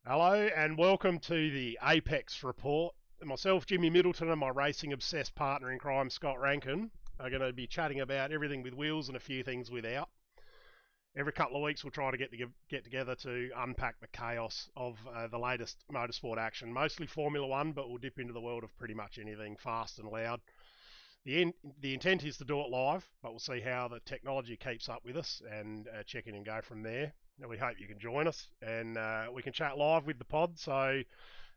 Hello and welcome to the Apex Report. Myself, Jimmy Middleton, and my racing-obsessed partner in crime, Scott Rankin, are going to be chatting about everything with wheels and a few things without. Every couple of weeks we'll try to get together to unpack the chaos of the latest motorsport action, mostly Formula 1, but we'll dip into the world of pretty much anything fast and loud. The intent is to do it live, but we'll see how the technology keeps up with us and check in and go from there. We hope you can join us and we can chat live with the pod. So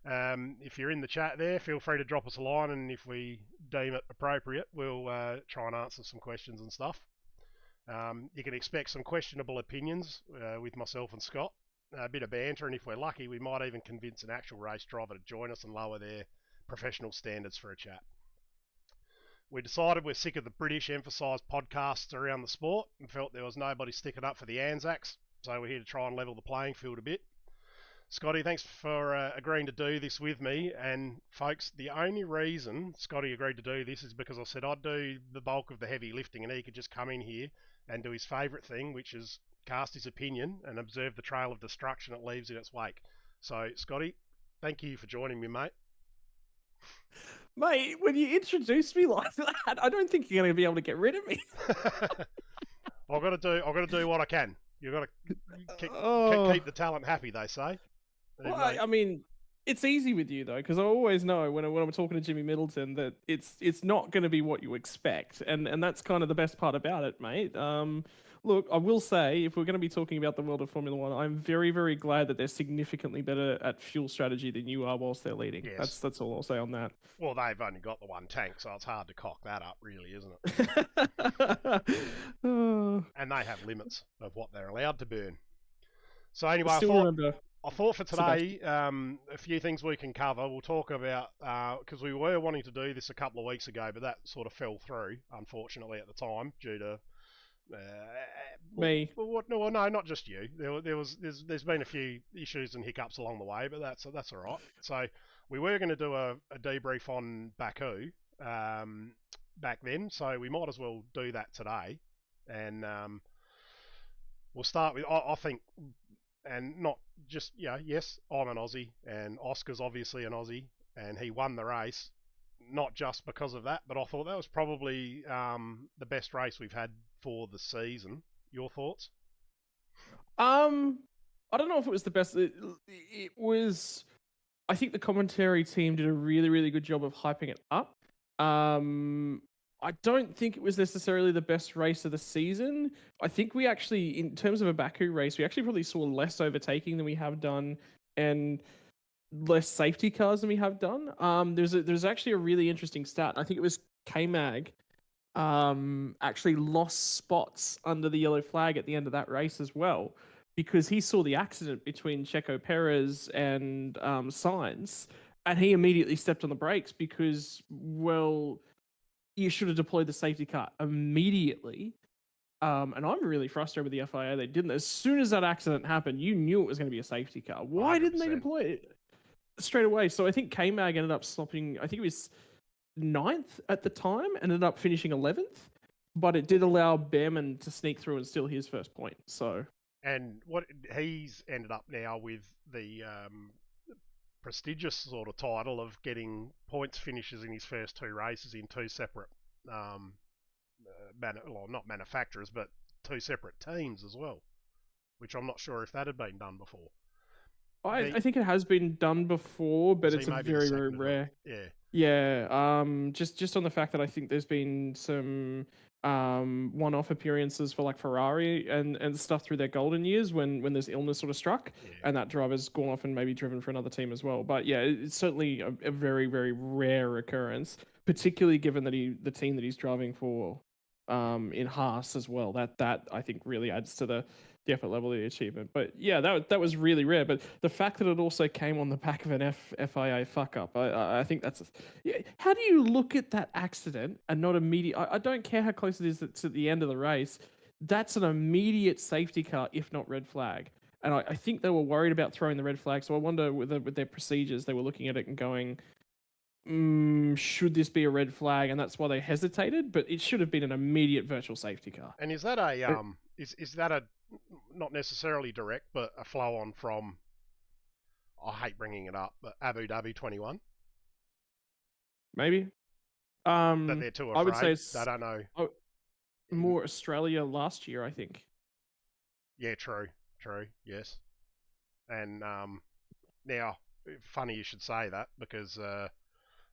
if you're in the chat there, feel free to drop us a line, and if we deem it appropriate, we'll try and answer some questions and stuff. You can expect some questionable opinions with myself and Scott, a bit of banter, and if we're lucky, we might even convince an actual race driver to join us and lower their professional standards for a chat. We decided we're sick of the British emphasised podcasts around the sport and felt there was nobody sticking up for the Anzacs, so we're here to try and level the playing field a bit. Scotty, thanks for agreeing to do this with me. And folks, the only reason Scotty agreed to do this is because I said I'd do the bulk of the heavy lifting and he could just come in here and do his favourite thing, which is cast his opinion and observe the trail of destruction it leaves in its wake. So, Scotty, thank you for joining me, mate. Mate, when you introduce me like that, I don't think you're going to be able to get rid of me. I've got to do what I can. You've got to keep the talent happy, they say. Well, I mean, it's easy with you though, because I always know when I'm talking to Jimmy Middleton that it's not going to be what you expect, and that's kind of the best part about it, mate. Look, I will say, if we're going to be talking about the world of Formula One, I'm very, very glad that they're significantly better at fuel strategy than you are whilst they're leading. Yes. That's all I'll say on that. Well, they've only got the one tank, so it's hard to cock that up, really, isn't it? And they have limits of what they're allowed to burn. So anyway, I thought for today, a few things we can cover. We'll talk about, because we were wanting to do this a couple of weeks ago, but that sort of fell through, unfortunately, at the time, due to... me. Well, no, not just you. There's been a few issues and hiccups along the way, but that's all right. So we were going to do a debrief on Baku back then, so we might as well do that today. And we'll start with, I think, and not just, yes, I'm an Aussie, and Oscar's obviously an Aussie, and he won the race, not just because of that, but I thought that was probably the best race we've had for the season. Your thoughts? Um, I don't know if it was the best. It was. I think the commentary team did a really, really good job of hyping it up. I don't think it was necessarily the best race of the season. I think we actually, in terms of a Baku race, we actually probably saw less overtaking than we have done, and less safety cars than we have done. There's actually a really interesting stat. I think it was K Mag actually lost spots under the yellow flag at the end of that race as well, because he saw the accident between Checo Perez and Sainz, and he immediately stepped on the brakes because, well, you should have deployed the safety car immediately. And I'm really frustrated with the FIA. They didn't. As soon as that accident happened, you knew it was going to be a safety car. Why didn't they 100%. deploy it straight away? So I think K-Mag ended up stopping, I think it was ninth at the time, ended up finishing 11th, but it did allow Behrman to sneak through and steal his first point. So, And what he's ended up now with the prestigious sort of title of getting points finishes in his first two races in two separate, not manufacturers, but two separate teams as well, which I'm not sure if that had been done before. I think it has been done before, but So it's a maybe the very, very second of them. rare. Yeah. Yeah, just on the fact that I think there's been some one-off appearances for like Ferrari and stuff through their golden years when there's illness sort of struck, Yeah. and that driver's gone off and maybe driven for another team as well. But yeah, it's certainly a very, very rare occurrence, particularly given that the team that he's driving for in Haas as well. That I think really adds to the effort level of the achievement. But yeah, that was really rare. But the fact that it also came on the back of an FIA fuck up, I think that's. Yeah, how do you look at that accident and not immediate? I don't care how close it is to the end of the race. That's an immediate safety car, if not red flag. And I think they were worried about throwing the red flag. So I wonder with their procedures, they were looking at it and going, should this be a red flag? And that's why they hesitated. But it should have been an immediate virtual safety car. And is that a is that a not necessarily direct, but a flow on from? I hate bringing it up, but Abu Dhabi 21. Maybe. That they're too afraid. I would say They don't know. More Australia last year, I think. Yeah, true, yes. And now, funny you should say that, because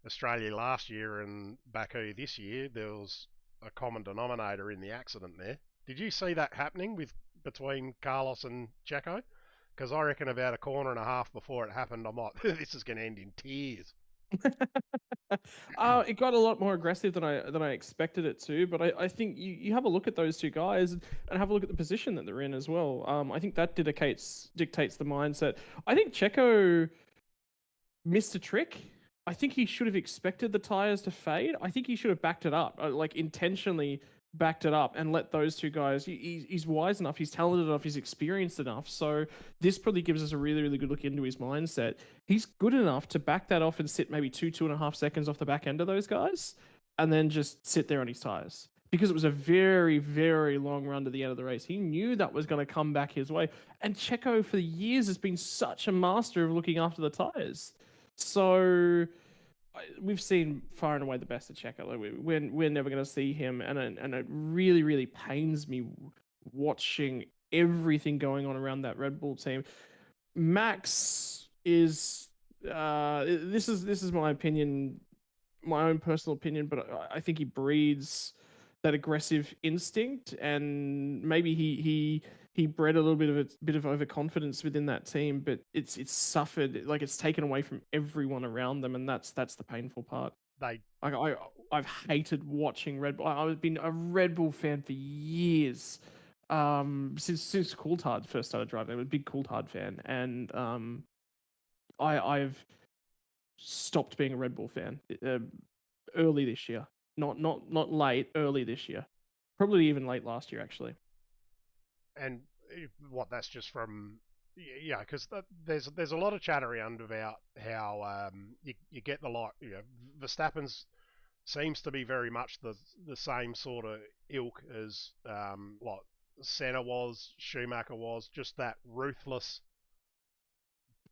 Australia last year and Baku this year, there was a common denominator in the accident there. Did you see that happening between Carlos and Checo? Because I reckon about a corner and a half before it happened, I'm like, this is going to end in tears. It got a lot more aggressive than I expected it to, but I think you have a look at those two guys and have a look at the position that they're in as well. I think that dictates the mindset. I think Checo missed a trick. I think he should have expected the tires to fade. I think he should have backed it up, like intentionally backed it up and let those two guys. He's wise enough, he's talented enough, he's experienced enough. So this probably gives us a really, really good look into his mindset. He's good enough to back that off and sit maybe 2.5 seconds off the back end of those guys, and then just sit there on his tires. Because it was a very, very long run to the end of the race. He knew that was going to come back his way. And Checo, for years, has been such a master of looking after the tires. So we've seen far and away the best of Checo. Like we're never going to see him, and it really, really pains me watching everything going on around that Red Bull team. Max is this is my opinion, my own personal opinion, but I think he breeds that aggressive instinct, and maybe he bred a little bit of overconfidence within that team, but it's suffered, like it's taken away from everyone around them, and that's the painful part. I've hated watching Red Bull. I've been a Red Bull fan for years, since Coulthard first started driving. I'm a big Coulthard fan, and I've stopped being a Red Bull fan early this year. Not late, early this year. Probably even late last year, actually. And that's just from, because there's a lot of chat around about how you get Verstappen's seems to be very much the same sort of ilk as Senna was, Schumacher was, just that ruthless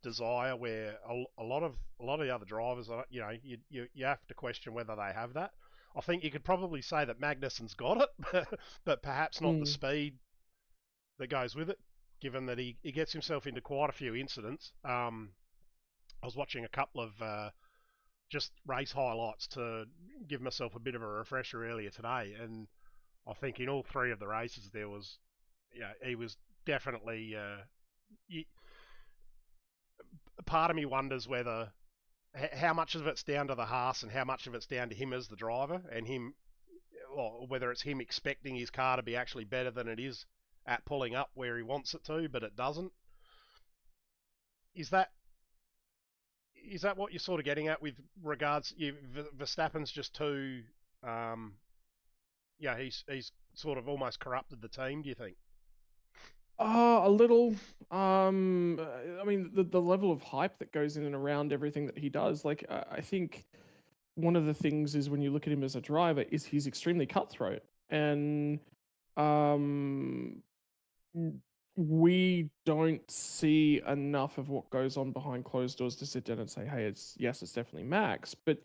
desire where a lot of the other drivers are, you have to question whether they have that. I think you could probably say that Magnussen's got it, but perhaps not the Mm. speed that goes with it, given that he gets himself into quite a few incidents. I was watching a couple of just race highlights to give myself a bit of a refresher earlier today, and I think in all three of the races there was, he was definitely. Part of me wonders whether how much of it's down to the Haas and how much of it's down to him as the driver and him, or whether it's him expecting his car to be actually better than it is at pulling up where he wants it to, but it doesn't. Is that what you're sort of getting at with regards? Verstappen's just too, um, he's sort of almost corrupted the team. Do you think? A little. I mean, the level of hype that goes in and around everything that he does. Like, I think one of the things is when you look at him as a driver, is he's extremely cutthroat, and um, we don't see enough of what goes on behind closed doors to sit down and say, hey, it's definitely Max. But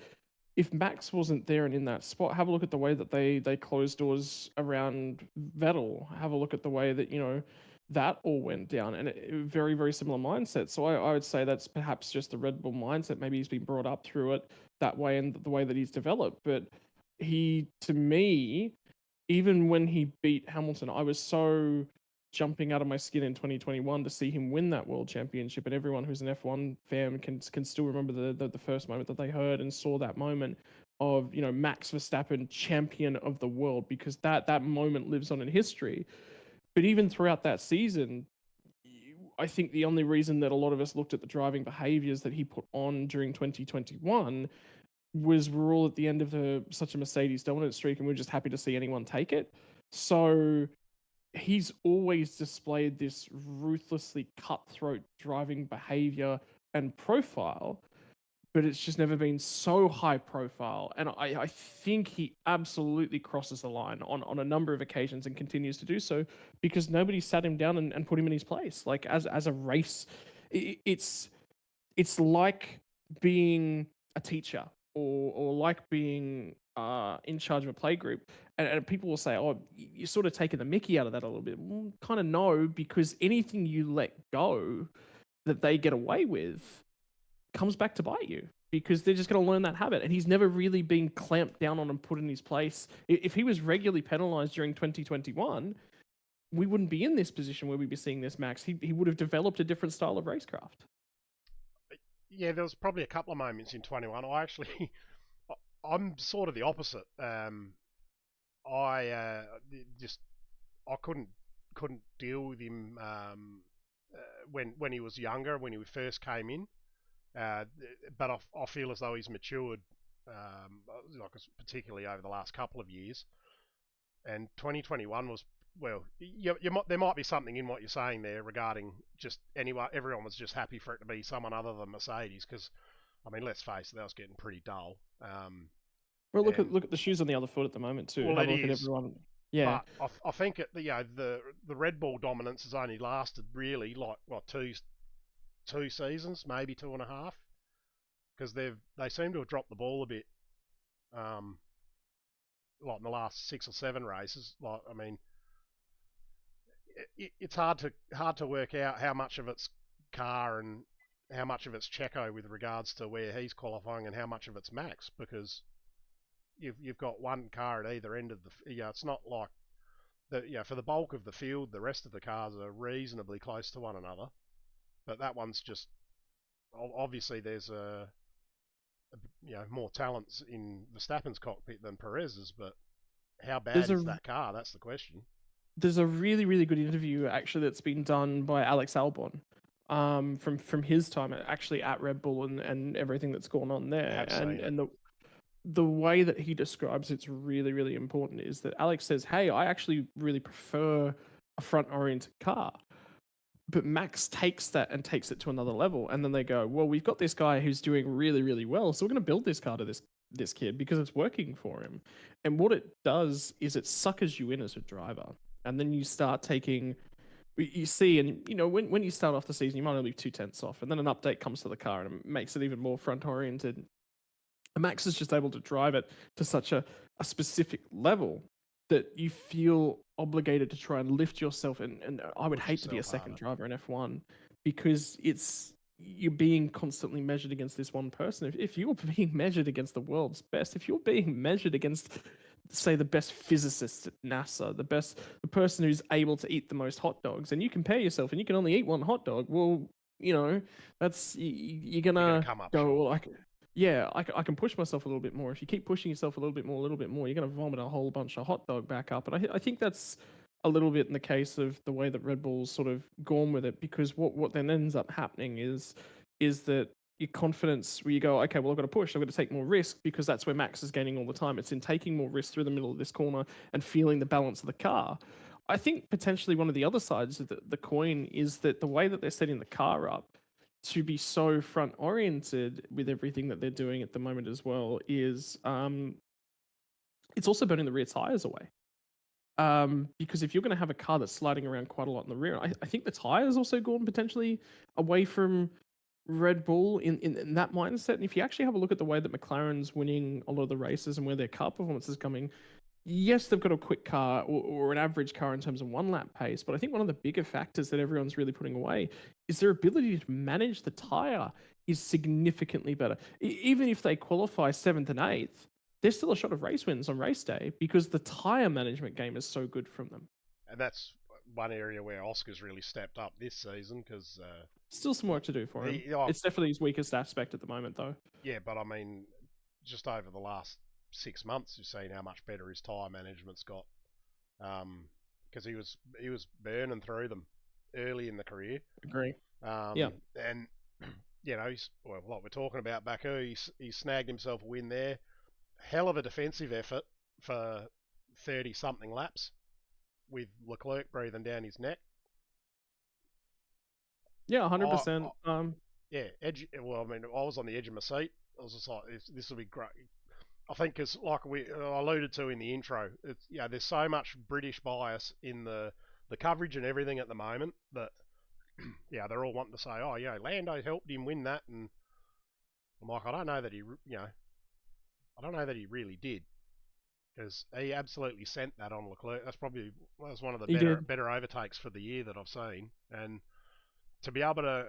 if Max wasn't there and in that spot, have a look at the way that they closed doors around Vettel. Have a look at the way that, that all went down, and very, very similar mindset. So I would say that's perhaps just the Red Bull mindset. Maybe he's been brought up through it that way and the way that he's developed. But he, to me, even when he beat Hamilton, I was so jumping out of my skin in 2021 to see him win that world championship. And everyone who's an F1 fan can still remember the first moment that they heard and saw that moment of, Max Verstappen, champion of the world, because that moment lives on in history. But even throughout that season, I think the only reason that a lot of us looked at the driving behaviors that he put on during 2021 was we're all at the end of such a Mercedes dominant streak, and we're just happy to see anyone take it. So he's always displayed this ruthlessly cutthroat driving behavior and profile, but it's just never been so high profile. And I think he absolutely crosses the line on a number of occasions and continues to do so because nobody sat him down and put him in his place. Like as a race, it's like being a teacher or like being in charge of a play group. And people will say, oh, you're sort of taking the mickey out of that a little bit. Well, kind of no, because anything you let go that they get away with comes back to bite you because they're just going to learn that habit. And he's never really been clamped down on and put in his place. If he was regularly penalized during 2021, we wouldn't be in this position where we'd be seeing this Max. He would have developed a different style of racecraft. Yeah, there was probably a couple of moments in 21. I'm sort of the opposite. I just I couldn't deal with him when he was younger, when he first came in. But I feel as though he's matured, like particularly over the last couple of years. And 2021 was, well, there might be something in what you're saying there regarding just everyone was just happy for it to be someone other than Mercedes because, I mean, let's face it, that was getting pretty dull. Well, look at the shoes on the other foot at the moment too. Well, Have it a look at is. everyone. Yeah. But I think the Red Bull dominance has only lasted really like what two seasons, maybe two and a half, because they seem to have dropped the ball a bit. Like in the last 6 or 7 races. Like I mean, it's hard to work out how much of it's car and how much of it's Checo with regards to where he's qualifying and how much of it's Max because you've got one car at either end of the. It's not like for the bulk of the field, the rest of the cars are reasonably close to one another. But that one's just obviously there's more talents in Verstappen's cockpit than Perez's, but how bad is that car? That's the question. There's a really, really good interview actually that's been done by Alex Albon, from his time actually at Red Bull and everything that's gone on there. And the way that he describes it's really, really important is that Alex says, hey, I actually really prefer a front-oriented car. But Max takes that and takes it to another level. And then they go, well, we've got this guy who's doing really, really well. So we're going to build this car to this kid because it's working for him. And what it does is it suckers you in as a driver. and then you start taking, you see, and when you start off the season, you might only be 2/10 off, and then an update comes to the car and it makes it even more front oriented. And Max is just able to drive it to such a specific level that you feel obligated to try and lift yourself. And I would Push hate to be a yourself second harder. driver in F1 because you're being constantly measured against this one person. If you're being measured against the world's best, if you're being measured against, say, the best physicist at NASA, the person who's able to eat the most hot dogs, and you compare yourself and you can only eat one hot dog, well, that's you're You're going to gonna come up go, short. well, yeah, I can push myself a little bit more. If you keep pushing yourself a little bit more, you're going to vomit a whole bunch of hot dog back up. And I think that's a little bit in the case of the way that Red Bull's sort of gone with it, because what then ends up happening is that your confidence, where you go, okay, well, I've got to push, I've got to take more risk, because that's where Max is gaining all the time. It's in taking more risk through the middle of this corner and feeling the balance of the car. I think potentially one of the other sides of the coin is that the way that they're setting the car up to be so front oriented with everything that they're doing at the moment as well is it's also burning the rear tires away. Because if you're going to have a car that's sliding around quite a lot in the rear, I think the tires also gone potentially away from Red Bull in that mindset. And if you actually have a look at the way that McLaren's winning a lot of the races and where their car performance is coming, yes, they've got a quick car or an average car in terms of one lap pace, but I think one of the bigger factors that everyone's really putting away is their ability to manage the tire is significantly better. Even if they qualify 7th and 8th, there's still a shot of race wins on race day because the tire management game is so good from them. And that's one area where Oscar's really stepped up this season because Still some work to do for him. It's definitely his weakest aspect at the moment, though. yeah, but I mean, just over the last 6 months, you've seen how much better his tyre management's got. Because he was burning through them early in the career. Agree. Yeah. And he's like we're talking about Baku, he snagged himself a win there. Hell of a defensive effort for 30 something laps with Leclerc breathing down his neck. Yeah, 100%. Yeah, edge. Well, I mean, I was on the edge of my seat. I was just like, this will be great. I think because, like we alluded to in the intro, there's so much British bias in the coverage and everything at the moment that, they're all wanting to say, oh, Lando helped him win that, and I'm like, I don't know that he really did, because he absolutely sent that on Leclerc. That was one of the better overtakes for the year that I've seen, and to be able to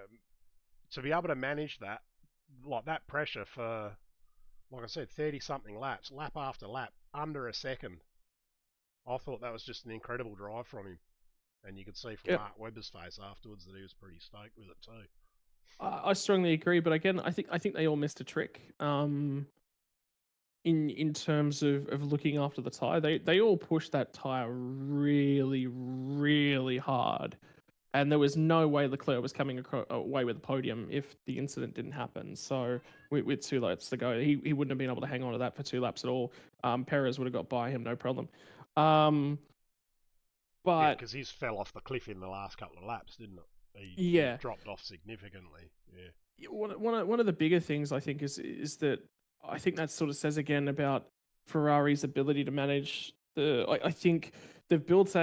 manage that, like that pressure for, like I said, 30 something laps, lap after lap, under a second. I thought that was just an incredible drive from him, and you could see from Mark Webber's face afterwards that he was pretty stoked with it too. I strongly agree, but again, I think they all missed a trick. In terms of looking after the tire, they all pushed that tire really, really hard, and there was no way Leclerc was coming away with the podium if the incident didn't happen. So with 2 laps to go, he wouldn't have been able to hang on to that for 2 laps at all. Perez would have got by him, no problem. But because he's fell off the cliff in the last couple of laps, didn't it? He dropped off significantly. Yeah. One of the bigger things I think is that I think that sort of says again about Ferrari's ability to manage I think they've built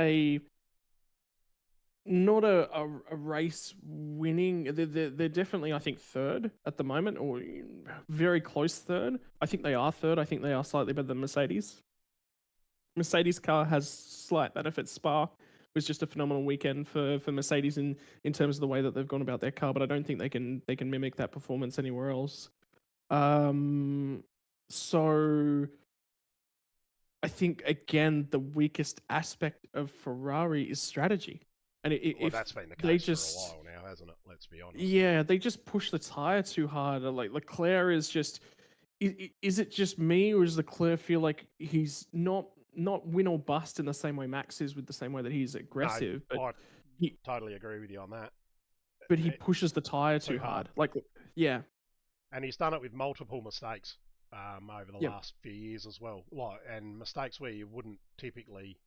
not a race winning. They're definitely, I think, third at the moment, or very close third. I think they are third. I think they are slightly better than Mercedes. Mercedes car has slight benefits. Spa was just a phenomenal weekend for Mercedes in terms of the way that they've gone about their car, but I don't think they can mimic that performance anywhere else. So I think again the weakest aspect of Ferrari is strategy. And that's been the case for a while now, hasn't it? Let's be honest. Yeah, they just push the tire too hard. Like Leclerc is just. Is it just me, or does Leclerc feel like he's not win or bust in the same way Max is, with the same way that he's aggressive? No, but I totally agree with you on that. But he pushes the tire too hard. And he's done it with multiple mistakes over the last few years as well. And mistakes where you wouldn't typically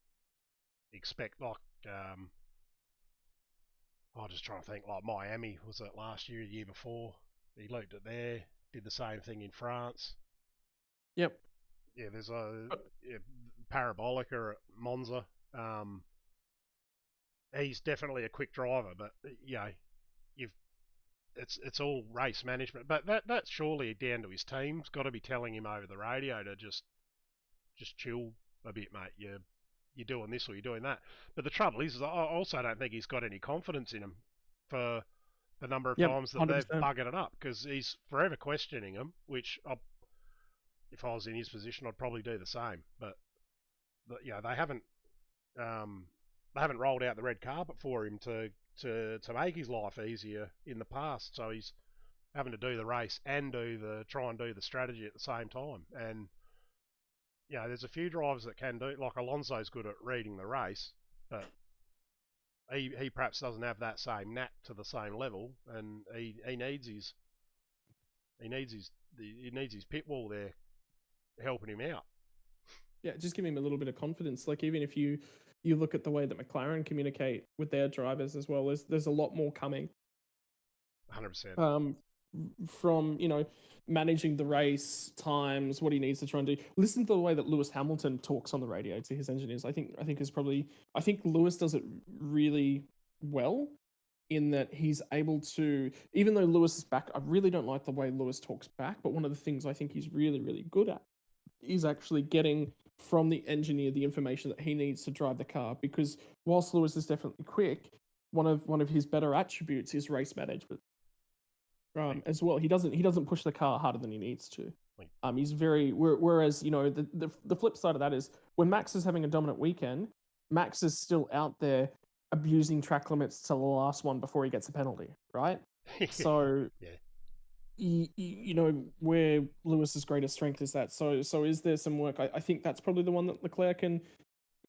expect, like, I'm just trying to think, like Miami, was it last year, the year before? He looped it there, did the same thing in France. Yep. Yeah, there's a Parabolica at Monza. he's definitely a quick driver, but you've it's all race management. But that's surely down to his team. It's got to be telling him over the radio to just chill a bit, mate. You're doing this or you're doing that. But the trouble is I also don't think he's got any confidence in him for the number of Yep, times that they've 100%. buggered it up, because he's forever questioning them, which if I was in his position, I'd probably do the same. But they haven't rolled out the red carpet for him to make his life easier in the past. So he's having to do the race and try and do the strategy at the same time. And there's a few drivers that can do, like Alonso's good at reading the race, but he perhaps doesn't have that same knack to the same level, and he needs his pit wall there helping him out. Yeah, just giving him a little bit of confidence. Like, even if you look at the way that McLaren communicate with their drivers as well, there's a lot more coming. 100%. From managing the race times, what he needs to try and do. Listen to the way that Lewis Hamilton talks on the radio to his engineers. I think Lewis does it really well, in that he's able to, even though Lewis is back, I really don't like the way Lewis talks back, but one of the things I think he's really, really good at is actually getting from the engineer the information that he needs to drive the car. Because whilst Lewis is definitely quick, one of his better attributes is race management. As well, he doesn't push the car harder than he needs to. He's very, whereas the flip side of that is when Max is having a dominant weekend, Max is still out there abusing track limits to the last one before he gets a penalty, right? So where Lewis's greatest strength is that. So is there some work? I think that's probably the one that Leclerc can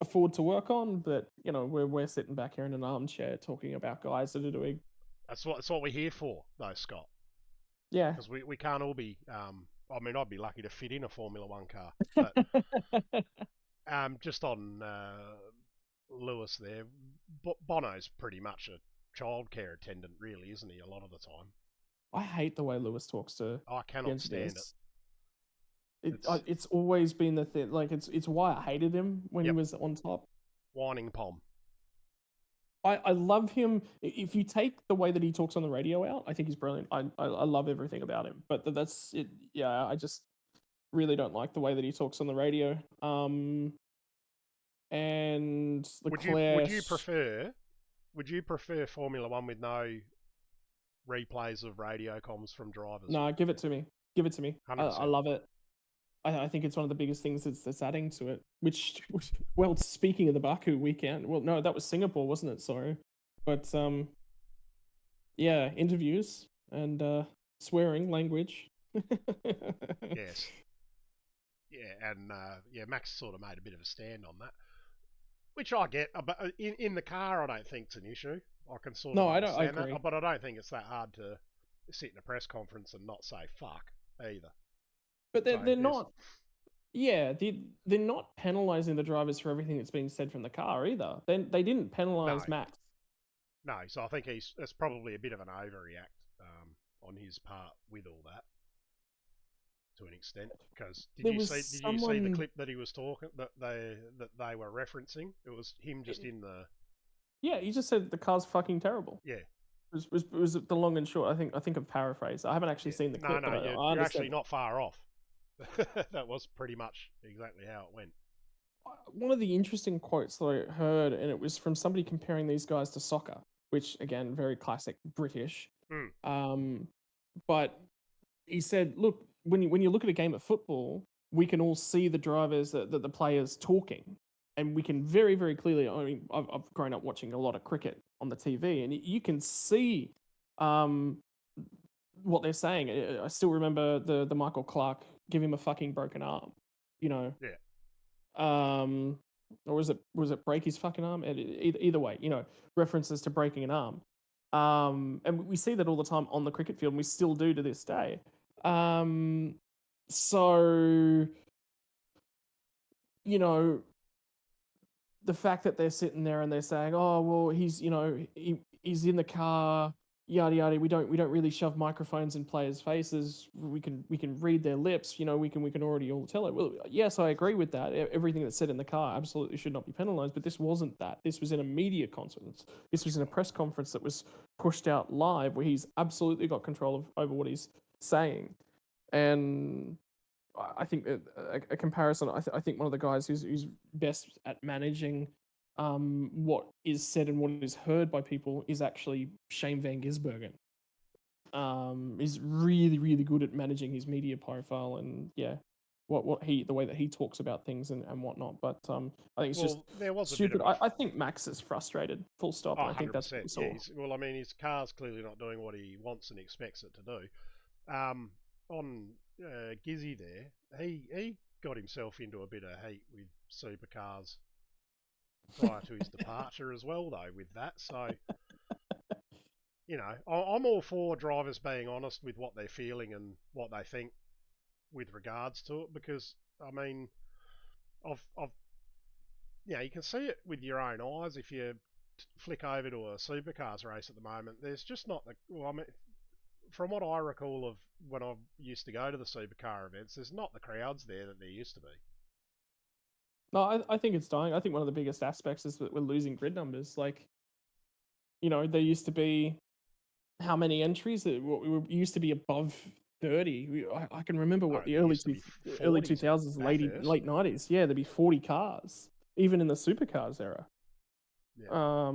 afford to work on. But we're sitting back here in an armchair talking about guys that are doing. That's what we're here for, though, Scott. Yeah, because we can't all be. I'd be lucky to fit in a Formula One car. But just on Lewis there, Bono's pretty much a childcare attendant, really, isn't he? A lot of the time. I hate the way Lewis talks to. I cannot stand it. It's always been the thing. Like, it's why I hated him when he was on top. Whining Pom. I love him. If you take the way that he talks on the radio out, I think he's brilliant. I love everything about him. But that's it. Yeah, I just really don't like the way that he talks on the radio. And Leclerc. Would you prefer Formula One with no replays of radio comms from drivers? No, give it to me. Give it to me. 100%. I love it. I think it's one of the biggest things that's adding to it. Which, well, speaking of the Baku weekend, well, no, that was Singapore, wasn't it? Sorry, but yeah, interviews and swearing language. Yes. Yeah, and Max sort of made a bit of a stand on that, which I get. But in the car, I don't think it's an issue. I can sort of understand that, but I don't think it's that hard to sit in a press conference and not say fuck either. But they're not. Yeah, they're not penalising the drivers for everything that's being said from the car either. They didn't penalise Max. No, so I think it's probably a bit of an overreact on his part with all that, to an extent. Because did you see the clip that he was talking that they were referencing? It was him just in the. Yeah, he just said the car's fucking terrible. Yeah. Was the long and short? I think I've paraphrased. I haven't actually seen the clip. No, you're actually not far off. That was pretty much exactly how it went. One of the interesting quotes that I heard, and it was from somebody comparing these guys to soccer, which, again, very classic British. But he said, look, when you look at a game of football, we can all see the drivers, the players talking. And we can very, very clearly, I mean, I've grown up watching a lot of cricket on the TV, and you can see what they're saying. I still remember the Michael Clark give him a fucking broken arm, Yeah. Or was it break his fucking arm? Either way, references to breaking an arm. And we see that all the time on the cricket field, and we still do to this day. So, the fact that they're sitting there and they're saying, oh, well, he's in the car, yada yada. We don't really shove microphones in players' faces. We can read their lips. We can already all tell it. Well, yes, I agree with that. Everything that's said in the car absolutely should not be penalised. But this wasn't that. This was in a media conference. This was in a press conference that was pushed out live, where he's absolutely got control over what he's saying. And I think a comparison. I think one of the guys who's best at managing what is said and what is heard by people is actually Shane Van Gisbergen. He's really, really good at managing his media profile and the way that he talks about things and whatnot. But I think it's just there was stupid. a bit of I think Max is frustrated, full stop, and I think that's what 100%. we saw. Yeah, his car's clearly not doing what he wants and expects it to do. On Gizzy there, he got himself into a bit of heat with supercars prior to his departure as well, though, with that. So, I'm all for drivers being honest with what they're feeling and what they think with regards to it, because, I mean, you can see it with your own eyes if you flick over to a supercars race at the moment. There's just not from what I recall of when I used to go to the supercar events, there's not the crowds there that there used to be. No, I think it's dying. I think one of the biggest aspects is that we're losing grid numbers. Like, there used to be how many entries? It used to be above 30. I can remember what the early 2000s, late 90s. Yeah, there'd be 40 cars, even in the supercars era. Yeah.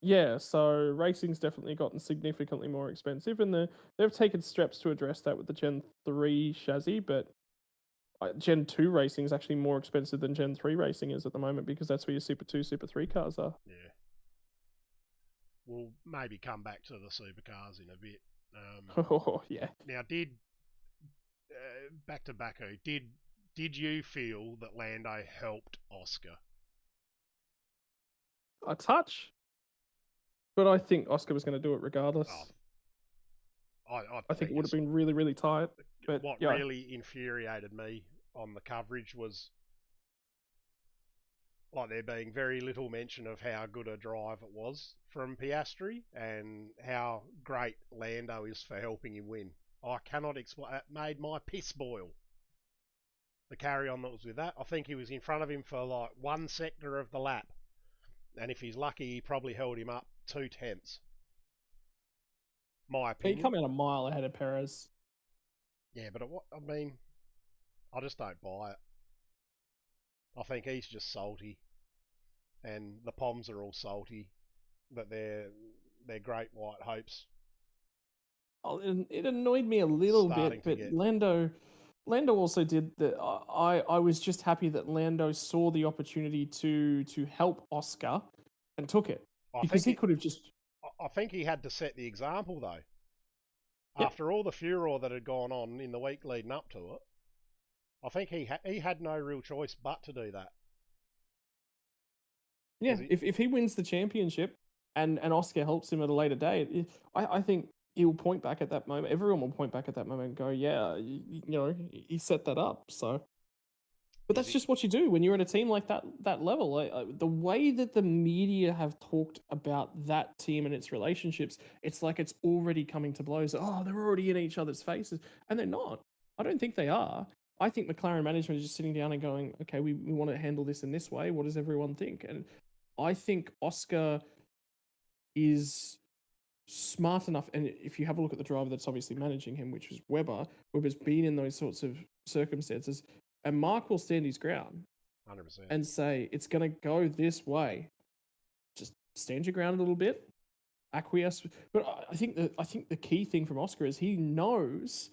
Yeah, so racing's definitely gotten significantly more expensive, and they've taken steps to address that with the Gen 3 chassis, but Gen 2 racing is actually more expensive than Gen 3 racing is at the moment, because that's where your Super 2, Super 3 cars are. Yeah. We'll maybe come back to the supercars in a bit. Oh, yeah. Now, back to Baku, did you feel that Lando helped Oscar? A touch, but I think Oscar was going to do it regardless. I think it would have been really, really tight. But what really infuriated me on the coverage was like there being very little mention of how good a drive it was from Piastri and how great Lando is for helping him win. I cannot explain. It made my piss boil. The carry on that was with that. I think he was in front of him for like one sector of the lap, and if he's lucky, he probably held him up 2/10. My opinion. He come out a mile ahead of Perez. Yeah, but I just don't buy it. I think he's just salty, and the Poms are all salty that they're great white hopes. Oh, it annoyed me a little bit, but Lando also did that. I was just happy that Lando saw the opportunity to help Oscar and took it, because he could have just. I think he had to set the example though. Yep. After all the furor that had gone on in the week leading up to it, I think he had no real choice but to do that. Yeah, if he wins the championship and Oscar helps him at a later date, I think he'll point back at that moment. Everyone will point back at that moment and go, yeah, he set that up. So, but that's just what you do when you're in a team like that level. The way that the media have talked about that team and its relationships, it's like it's already coming to blows. Oh, they're already in each other's faces, and they're not. I don't think they are. I think McLaren management is just sitting down and going, okay, we want to handle this in this way. What does everyone think? And I think Oscar is smart enough, and if you have a look at the driver that's obviously managing him, which is Webber's been in those sorts of circumstances, and Mark will stand his ground 100%. And say, it's going to go this way. Just stand your ground a little bit, acquiesce. But I think the key thing from Oscar is he knows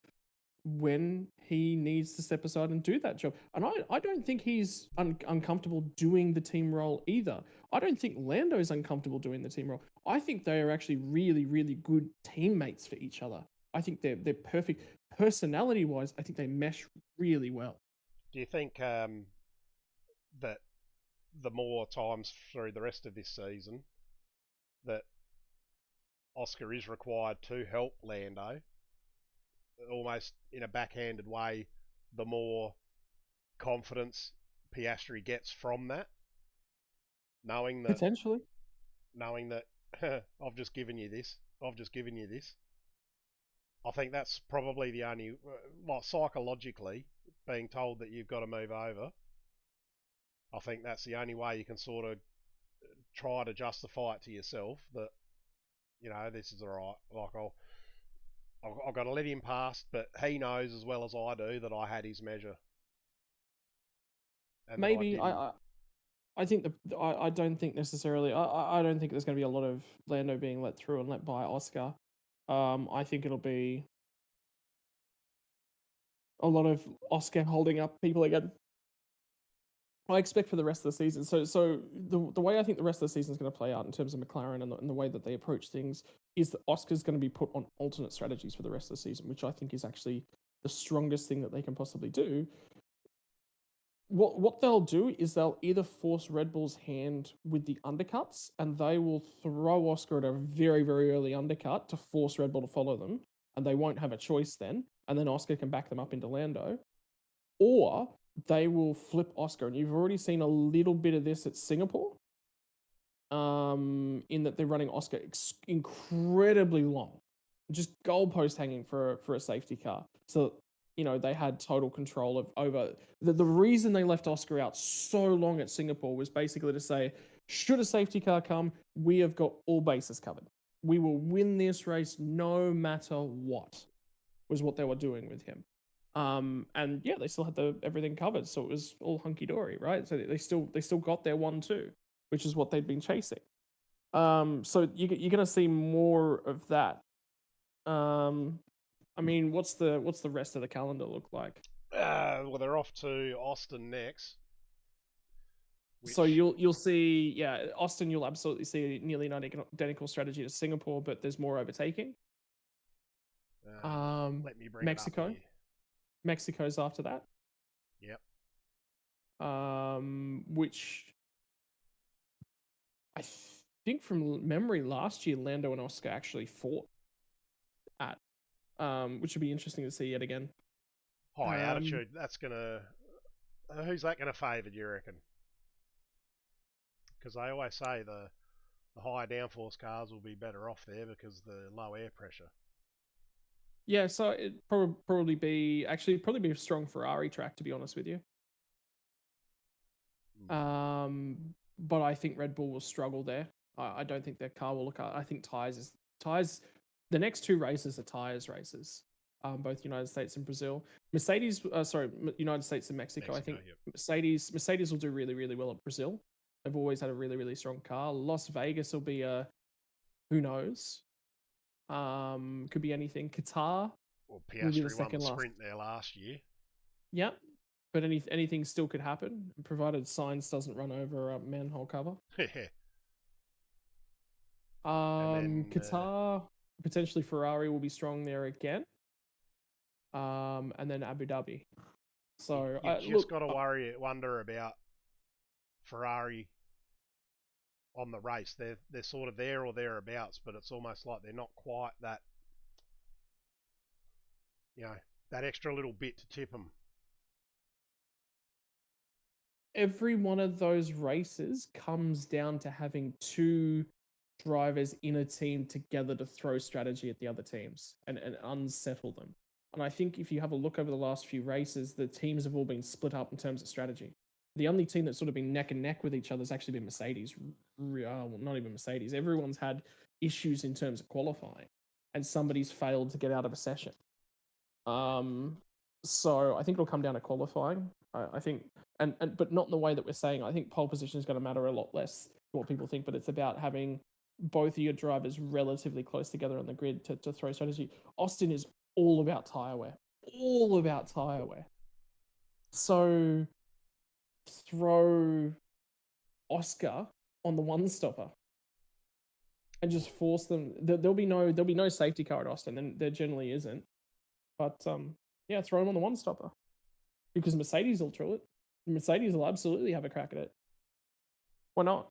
when he needs to step aside and do that job. And I don't think he's uncomfortable doing the team role either. I don't think Lando's uncomfortable doing the team role. I think they are actually really, really good teammates for each other. I think they're perfect. Personality-wise, I think they mesh really well. Do you think that the more times through the rest of this season that Oscar is required to help Lando, almost in a backhanded way, the more confidence Piastri gets from that, knowing that potentially, I've just given you this, I've just given you this. I think that's probably the only, like psychologically, being told that you've got to move over. I think that's the only way you can sort of try to justify it to yourself that this is all right. Like I've got to let him pass, but he knows as well as I do that I had his measure and that I Maybe didn't. I think I don't think necessarily I don't think there's going to be a lot of Lando being let through and let by Oscar. I think it'll be a lot of Oscar holding up people again. I expect for the rest of the season. So the way I think the rest of the season is going to play out in terms of McLaren and the way that they approach things is that Oscar's going to be put on alternate strategies for the rest of the season, which I think is actually the strongest thing that they can possibly do. What they'll do is they'll either force Red Bull's hand with the undercuts, and they will throw Oscar at a very, very early undercut to force Red Bull to follow them, and they won't have a choice then, and then Oscar can back them up into Lando. Or they will flip Oscar, and you've already seen a little bit of this at Singapore, in that they're running Oscar incredibly long, just goalpost hanging for a safety car. So they had total control of over the reason they left Oscar out so long at Singapore was basically to say, should a safety car come, we have got all bases covered. We will win this race no matter what, was what they were doing with him. And yeah, they still had everything covered, so it was all hunky dory, right? So they still got their 1-2, which is what they'd been chasing. So you're gonna see more of that. I mean, what's the rest of the calendar look like? Well, they're off to Austin next. So you'll see, yeah, Austin. You'll absolutely see nearly an identical strategy to Singapore, but there's more overtaking. Let me bring Mexico. it up here. Mexico's after that. Yep. Which I think from memory last year, Lando and Oscar actually fought at, which would be interesting to see yet again. High altitude. That's gonna. Who's that gonna favour? Do you reckon? Because they always say the higher downforce cars will be better off there because the low air pressure. Yeah, so it probably be a strong Ferrari track, to be honest with you. But I think Red Bull will struggle there. I don't think their car will look. I think tires. The next two races are tires races. Both United States and Brazil. Mercedes, United States and Mexico. I think yep. Mercedes will do really, really well at Brazil. They've always had a really, really strong car. Las Vegas will be who knows. Could be anything. Qatar. Well, Piastri won the sprint there last year. Yep. But anything still could happen, provided Sainz doesn't run over a manhole cover. Qatar, potentially Ferrari will be strong there again. And then Abu Dhabi. So you just got to wonder about Ferrari on the race. They're sort of there or thereabouts, but it's almost like they're not quite that. That extra little bit to tip them. Every one of those races comes down to having two drivers in a team together to throw strategy at the other teams and unsettle them. And I think if you have a look over the last few races, the teams have all been split up in terms of strategy. The only team that's sort of been neck and neck with each other has actually been Mercedes. Well, not even Mercedes. Everyone's had issues in terms of qualifying, and somebody's failed to get out of a session. So I think it'll come down to qualifying. I think, but not in the way that we're saying. I think pole position is going to matter a lot less than what people think, but it's about having both of your drivers relatively close together on the grid to throw strategy. Austin is all about tyre wear. All about tyre wear. So throw Oscar on the one stopper and just force them. There'll be no safety car at Austin, and there generally isn't. But yeah, throw him on the one stopper because Mercedes will throw it. Mercedes will absolutely have a crack at it. Why not?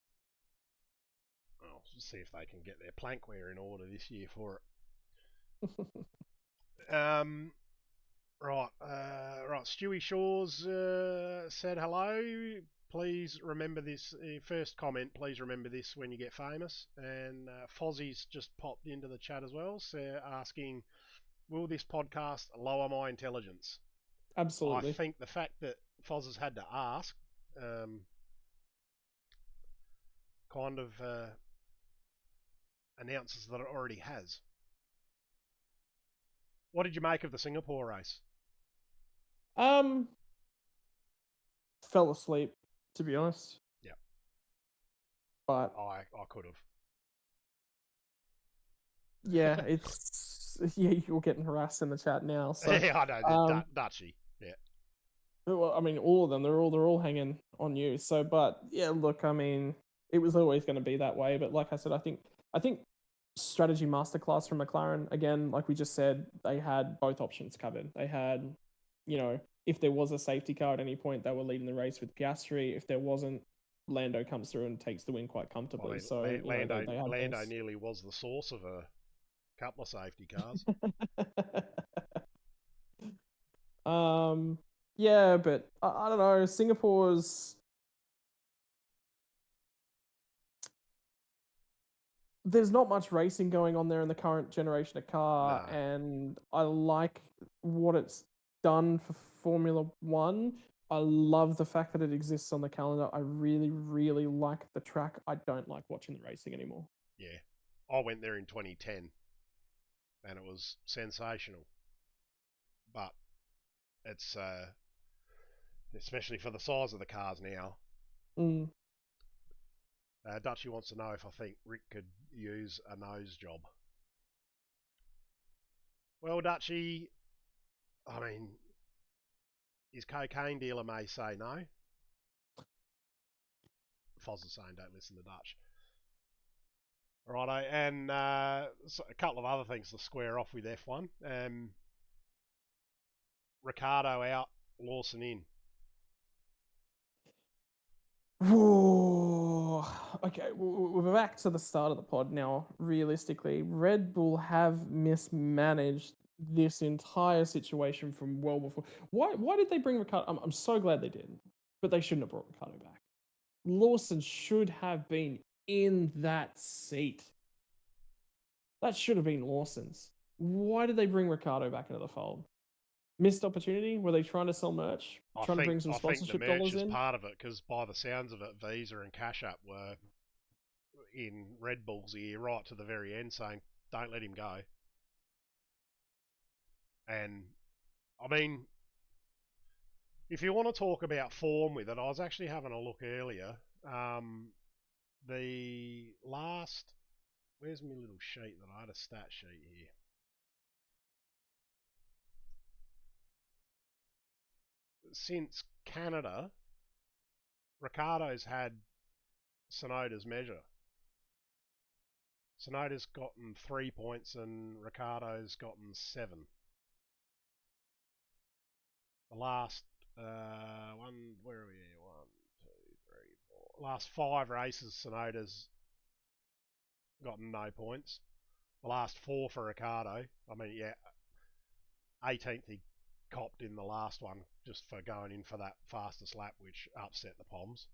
Well, see if they can get their plankware in order this year for it. Right. Stewie Shaw's said hello. please remember this. First comment, please remember this when you get famous. And Fozzie's just popped into the chat as well, so asking, will this podcast lower my intelligence? Absolutely. I think the fact that Foz has had to ask kind of announces that it already has. What did you make of the Singapore race? Fell asleep, to be honest. Yeah. But I could have. yeah, it's you're getting harassed in the chat now. So yeah, I know. Dutchy. Yeah. Well, I mean, all of them. They're all hanging on you. So, but yeah, look, I mean, it was always going to be that way. But like I said, I think strategy masterclass from McLaren again. Like we just said, they had both options covered. They had, if there was a safety car at any point, they were leading the race with Piastri. If there wasn't, Lando comes through and takes the win quite comfortably. Well, Lando Lando nearly was the source of a couple of safety cars. Yeah, but I don't know. Singapore's, there's not much racing going on there in the current generation of car, No. and I like what it's done for Formula One. I love the fact that it exists on the calendar. I really, really like the track. I don't like watching the racing anymore. Yeah. I went there in 2010 and it was sensational. But it's especially for the size of the cars now. Dutchy wants to know if I think Rick could use a nose job. Well, Dutchy, I mean, his cocaine dealer may say no. Foz is saying don't listen to Dutch. Righto, and so a couple of other things to square off with F1. Ricardo out, Lawson in. Whoa. Okay, we're back to the start of the pod now. Realistically, Red Bull have mismanaged this entire situation from well before. Why did they bring Ricardo? I'm so glad they did, but they shouldn't have brought Ricardo back. Lawson should have been in that seat. That should have been Lawson's. Why did they bring Ricardo back into the fold? Missed opportunity? Were they trying to sell merch? Trying to bring some sponsorship dollars in? I think the merch is part of it, because by the sounds of it, Visa and Cash App were in Red Bull's ear right to the very end, saying, don't let him go. And, I mean, if you want to talk about form with it, I was actually having a look earlier. The last... Where's my little sheet that I had a stat sheet here? Since Canada, Ricardo's had Tsunoda's measure. Tsunoda's gotten 3 points and Ricardo's gotten 7. The last where are we here? 1, 2, 3, 4. Last 5 races, Tsunoda's gotten no points. The last 4 for Ricardo. I mean, yeah, 18th he copped in the last one just for going in for that fastest lap, which upset the Poms.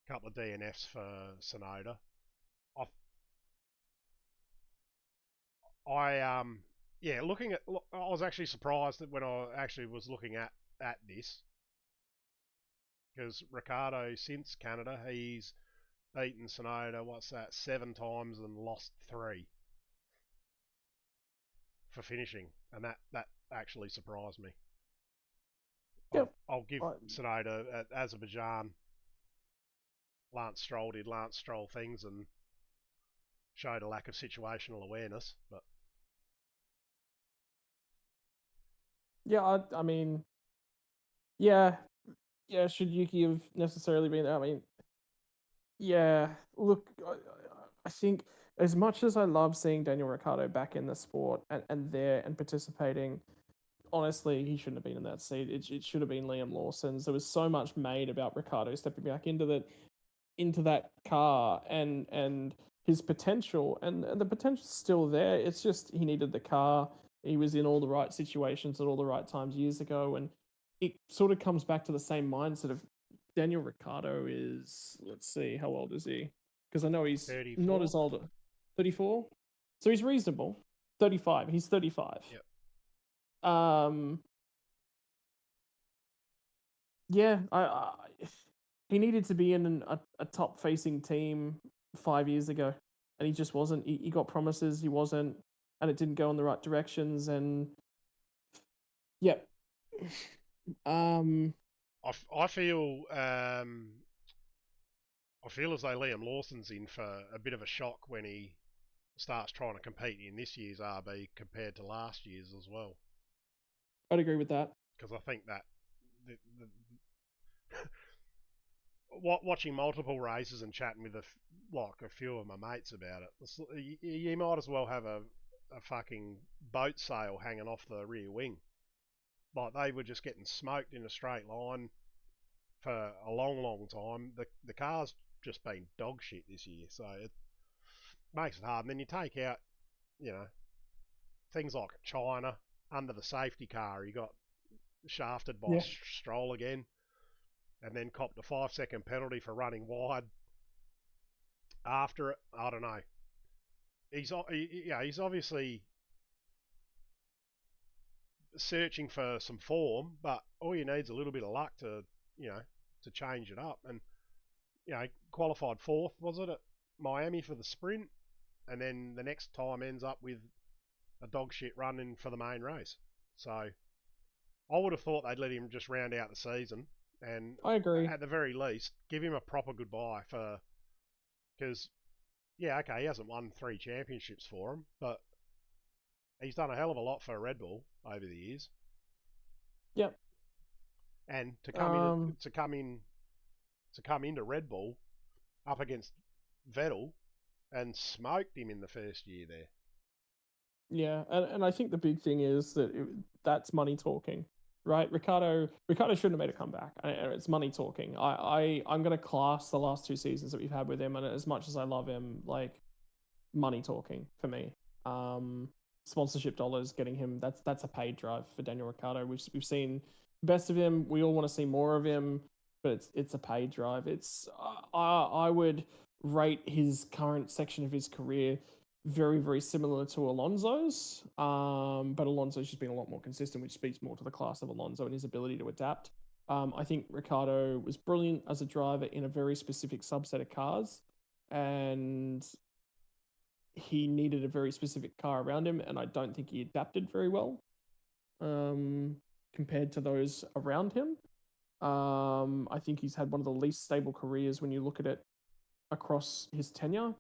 A couple of DNFs for Tsunoda. I was actually surprised that when I actually was looking at this, because Ricardo, since Canada, he's beaten Tsunoda, 7 times and lost 3 for finishing, and that actually surprised me. Yep. I'll give Tsunoda at Azerbaijan. Lance Stroll did Lance Stroll things and showed a lack of situational awareness, but yeah, I mean, yeah, should Yuki have necessarily been there? I mean, yeah, look, I think as much as I love seeing Daniel Ricciardo back in the sport and there and participating, honestly, he shouldn't have been in that seat. It should have been Liam Lawson's. There was so much made about Ricciardo stepping back into that car and his potential, and the potential's still there. It's just he needed the car. He was in all the right situations at all the right times years ago, and it sort of comes back to the same mindset of Daniel Ricciardo is, let's see, how old is he? Because I know he's 34? not as old. 34? So he's reasonable. 35. He's 35. Yep. Yeah, he needed to be in a top facing team 5 years ago, and he just wasn't. He got promises, he wasn't, and it didn't go in the right directions. And yeah, I feel as though Liam Lawson's in for a bit of a shock when he starts trying to compete in this year's RB compared to last year's as well. I'd agree with that. Because I think that watching multiple races and chatting with a few of my mates about it, you might as well have a fucking boat sail hanging off the rear wing. Like, they were just getting smoked in a straight line for a long, long time. The car's just been dog shit this year, so it makes it hard. And then you take out, things like China under the safety car. He got shafted by Stroll again, and then copped a 5-second penalty for running wide after it. I don't know. He's obviously searching for some form, but all you need is a little bit of luck to change it up. And qualified fourth, was it, at Miami for the sprint, and then the next time ends up with a dog shit running for the main race. So I would have thought they'd let him just round out the season, and I agree. At the very least, give him a proper goodbye because he hasn't won 3 championships for him, but he's done a hell of a lot for Red Bull over the years. Yep. And to come into Red Bull up against Vettel and smoked him in the first year there. Yeah, and I think the big thing is that that's money talking, right? Ricardo shouldn't have made a comeback. It's money talking. I'm going to class the last 2 seasons that we've had with him, and as much as I love him, like, money talking for me. Sponsorship dollars getting him, that's a paid drive for Daniel Ricciardo. We've seen the best of him. We all want to see more of him, but it's a paid drive. It's I would rate his current section of his career very, very similar to Alonso's, but Alonso's just been a lot more consistent, which speaks more to the class of Alonso and his ability to adapt. I think Ricciardo was brilliant as a driver in a very specific subset of cars, and he needed a very specific car around him, and I don't think he adapted very well compared to those around him. I think he's had one of the least stable careers when you look at it across his tenure.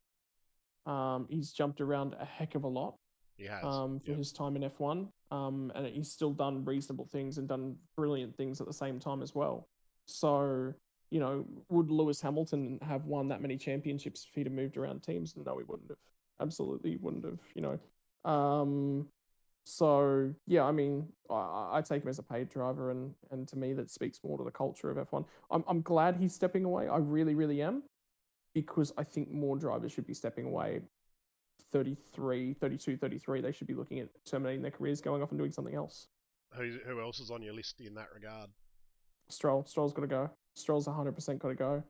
He's jumped around a heck of a lot. He has. For his time in F1. And he's still done reasonable things and done brilliant things at the same time as well. So, would Lewis Hamilton have won that many championships if he'd have moved around teams? No, he wouldn't have. Absolutely wouldn't have, So, yeah, I mean, I take him as a paid driver, and to me, that speaks more to the culture of F1. I'm glad he's stepping away. I really, really am. Because I think more drivers should be stepping away 32, 33. They should be looking at terminating their careers, going off and doing something else. Who else is on your list in that regard? Stroll's got to go. Stroll's 100% got to go.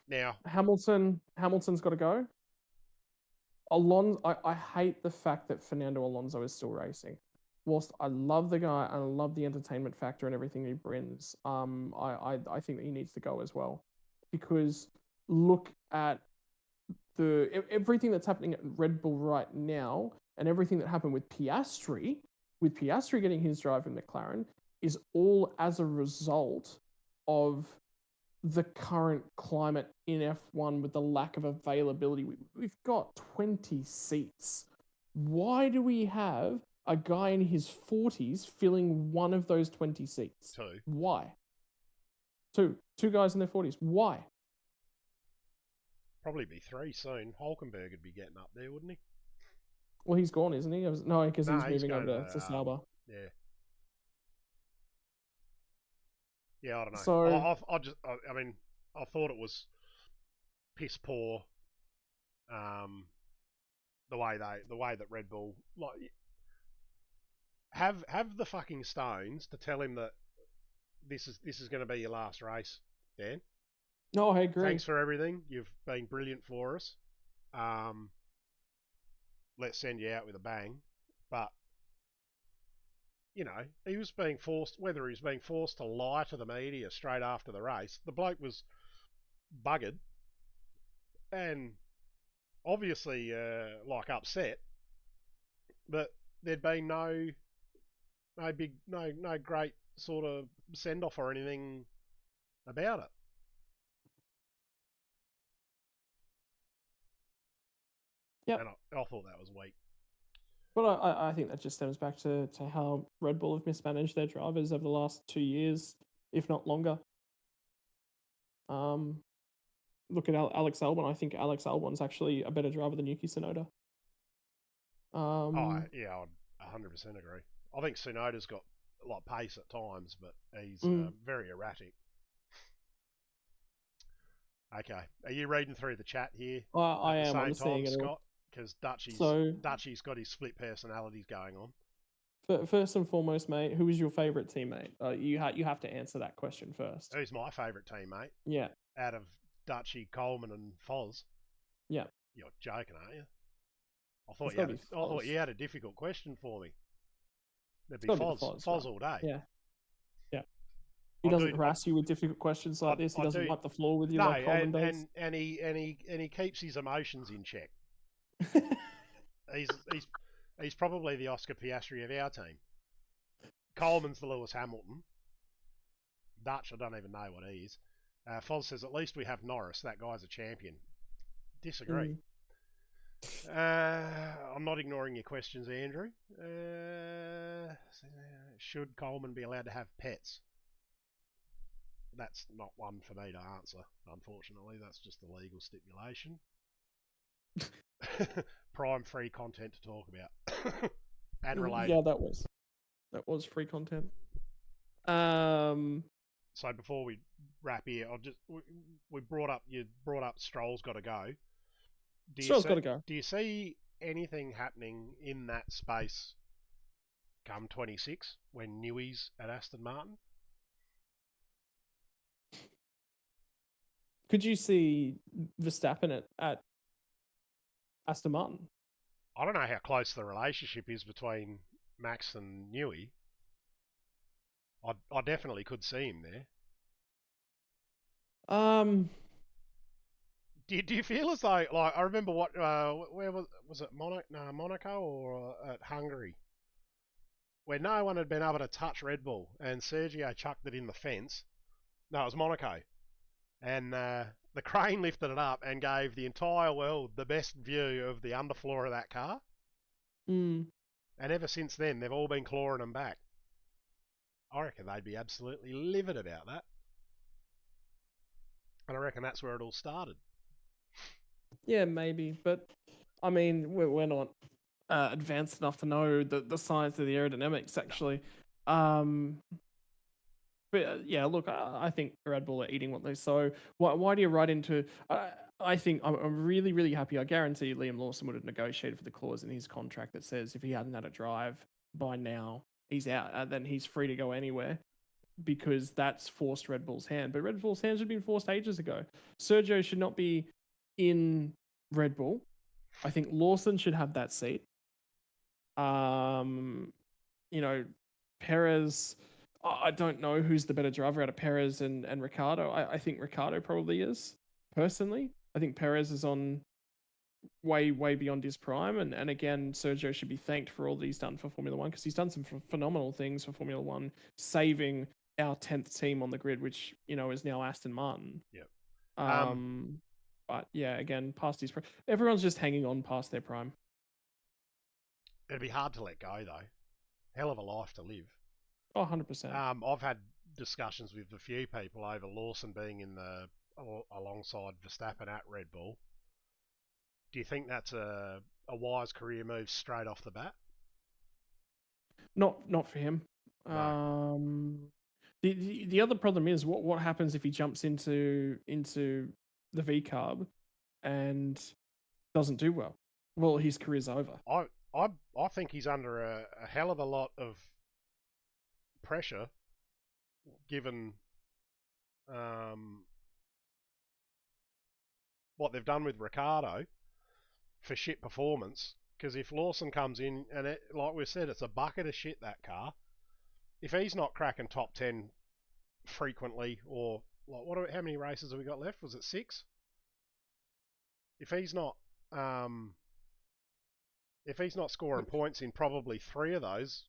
Now, Hamilton's got to go. I hate the fact that Fernando Alonso is still racing. Whilst I love the guy and I love the entertainment factor and everything he brings, I think that he needs to go as well. Because look at everything that's happening at Red Bull right now, and everything that happened with Piastri getting his drive in McLaren, is all as a result of the current climate in F1 with the lack of availability. We've got 20 seats. Why do we have a guy in his 40s filling one of those 20 seats? 2. Why? Two guys in their 40s. Why? Probably be 3 soon. Hulkenberg would be getting up there, wouldn't he? Well, he's gone, isn't he? No, because he's moving over to Sauber. Yeah. Yeah, I don't know. So, I thought it was piss poor. The way that Red Bull have the fucking stones to tell him that this is going to be your last race, Dan. No, I agree. Thanks for everything. You've been brilliant for us. Let's send you out with a bang. But he was being forced. Whether he was being forced to lie to the media straight after the race, the bloke was buggered and obviously upset. But there'd been no great sort of send off or anything about it. Yep. And I thought that was weak. But I think that just stems back to how Red Bull have mismanaged their drivers over the last 2 years, if not longer. Look at Alex Albon. I think Alex Albon's actually a better driver than Yuki Tsunoda. I'd 100% agree. I think Tsunoda's got a lot of pace at times, but he's very erratic. Okay, are you reading through the chat here? I am. I'm seeing it, Scott, because Dutchy's got his split personalities going on. First and foremost, mate, who is your favourite teammate? You have to answer that question first. Who's my favourite teammate? Yeah. Out of Dutchy, Coleman, and Foz. Yeah. You're joking, aren't you? I thought you had a difficult question for me. It'd be Foz all day. Yeah. Yeah. He doesn't harass you with difficult questions like this. He doesn't wipe the floor with you like Coleman does. And he keeps his emotions in check. He's probably the Oscar Piastri of our team. Coleman's the Lewis Hamilton. Dutch, I don't even know what he is. Foz says, at least we have Norris. That guy's a champion. Disagree. I'm not ignoring your questions, Andrew. Should Coleman be allowed to have pets? That's not one for me to answer, unfortunately. That's just a legal stipulation. Prime free content to talk about. And related. Yeah, that was free content. So before we wrap here, you brought up Stroll's got to go. Stroll's got to go. Do you see anything happening in that space come 26 when Newey's at Aston Martin? Could you see Verstappen at Aston Martin? I don't know how close the relationship is between Max and Newey. I definitely could see him there. Do you feel as though, I remember where was it Monaco or at Hungary, where no one had been able to touch Red Bull and Sergio chucked it in the fence. No, it was Monaco, and the crane lifted it up and gave the entire world the best view of the underfloor of that car. And ever since then, they've all been clawing them back. I reckon they'd be absolutely livid about that. And I reckon that's where it all started. Yeah, maybe. But, I mean, we're not advanced enough to know the science of the aerodynamics, actually. But, yeah, look, I think Red Bull are eating what they sow. Why do you write into... I think I'm really, really happy. I guarantee Liam Lawson would have negotiated for the clause in his contract that says if he hadn't had a drive by now, he's out, then he's free to go anywhere, because that's forced Red Bull's hand. But Red Bull's hand should have been forced ages ago. Sergio should not be in Red Bull. I think Lawson should have that seat. Perez, I don't know who's the better driver out of Perez and Ricciardo. I think Ricciardo probably is, personally. I think Perez is on way beyond his prime, and again, Sergio should be thanked for all that he's done for Formula One, because he's done some phenomenal things for Formula One, saving our 10th team on the grid, which is now Aston Martin. Yep. But yeah, again, past his prime. Everyone's just hanging on past their prime. It'd be hard to let go, though. Hell of a life to live. Oh, 100%. I've had discussions with a few people over Lawson being alongside Verstappen at Red Bull. Do you think that's a wise career move straight off the bat? Not for him. No. The other problem is what happens if he jumps into the V carb and doesn't do well? Well, his career's over. I think he's under a hell of a lot of pressure given what they've done with Ricardo for shit performance. Because if Lawson comes in and like we said, it's a bucket of shit, that car. If he's not cracking top 10 frequently, or like how many races have we got left? Was it 6? If he's not scoring points in probably 3 of those,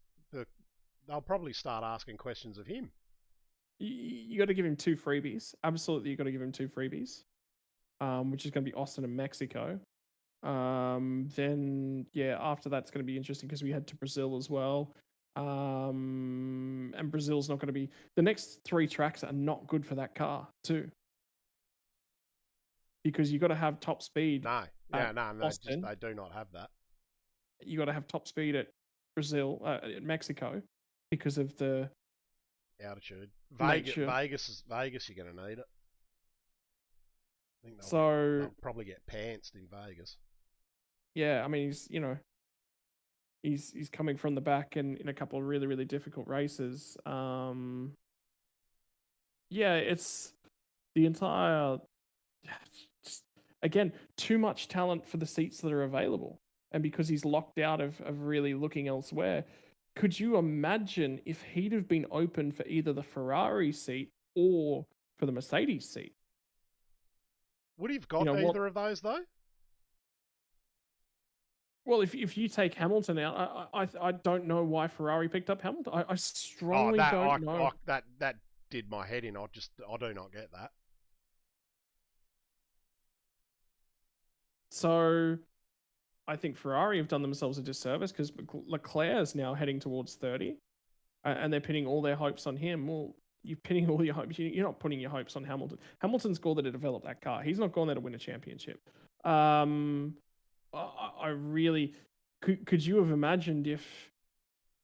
they'll probably start asking questions of him. You got to give him 2 freebies. Absolutely, you got to give him 2 freebies, which is going to be Austin and Mexico. Then yeah, after that's going to be interesting because we head to Brazil as well. And Brazil's not going to be, the next 3 tracks are not good for that car too, because you got to have top speed. No, Austin. they do not have that. You got to have top speed at Brazil, at Mexico, because of the altitude. Vegas, you're going to need it. I think they'll probably get pantsed in Vegas. Yeah, I mean, he's coming from the back and in a couple of really, really difficult races. Yeah, it's the entire, just, again, too much talent for the seats that are available. And because he's locked out of really looking elsewhere, could you imagine if he'd have been open for either the Ferrari seat or for the Mercedes seat? Would he have got either of those, though? Well, if you take Hamilton out, I don't know why Ferrari picked up Hamilton. I strongly don't know. That did my head in. I do not get that. So I think Ferrari have done themselves a disservice because Leclerc's now heading towards 30, and they're pinning all their hopes on him. Well, you're pinning all your hopes. You're not putting your hopes on Hamilton. Hamilton's gone there to develop that car. He's not gone there to win a championship. I really could you have imagined if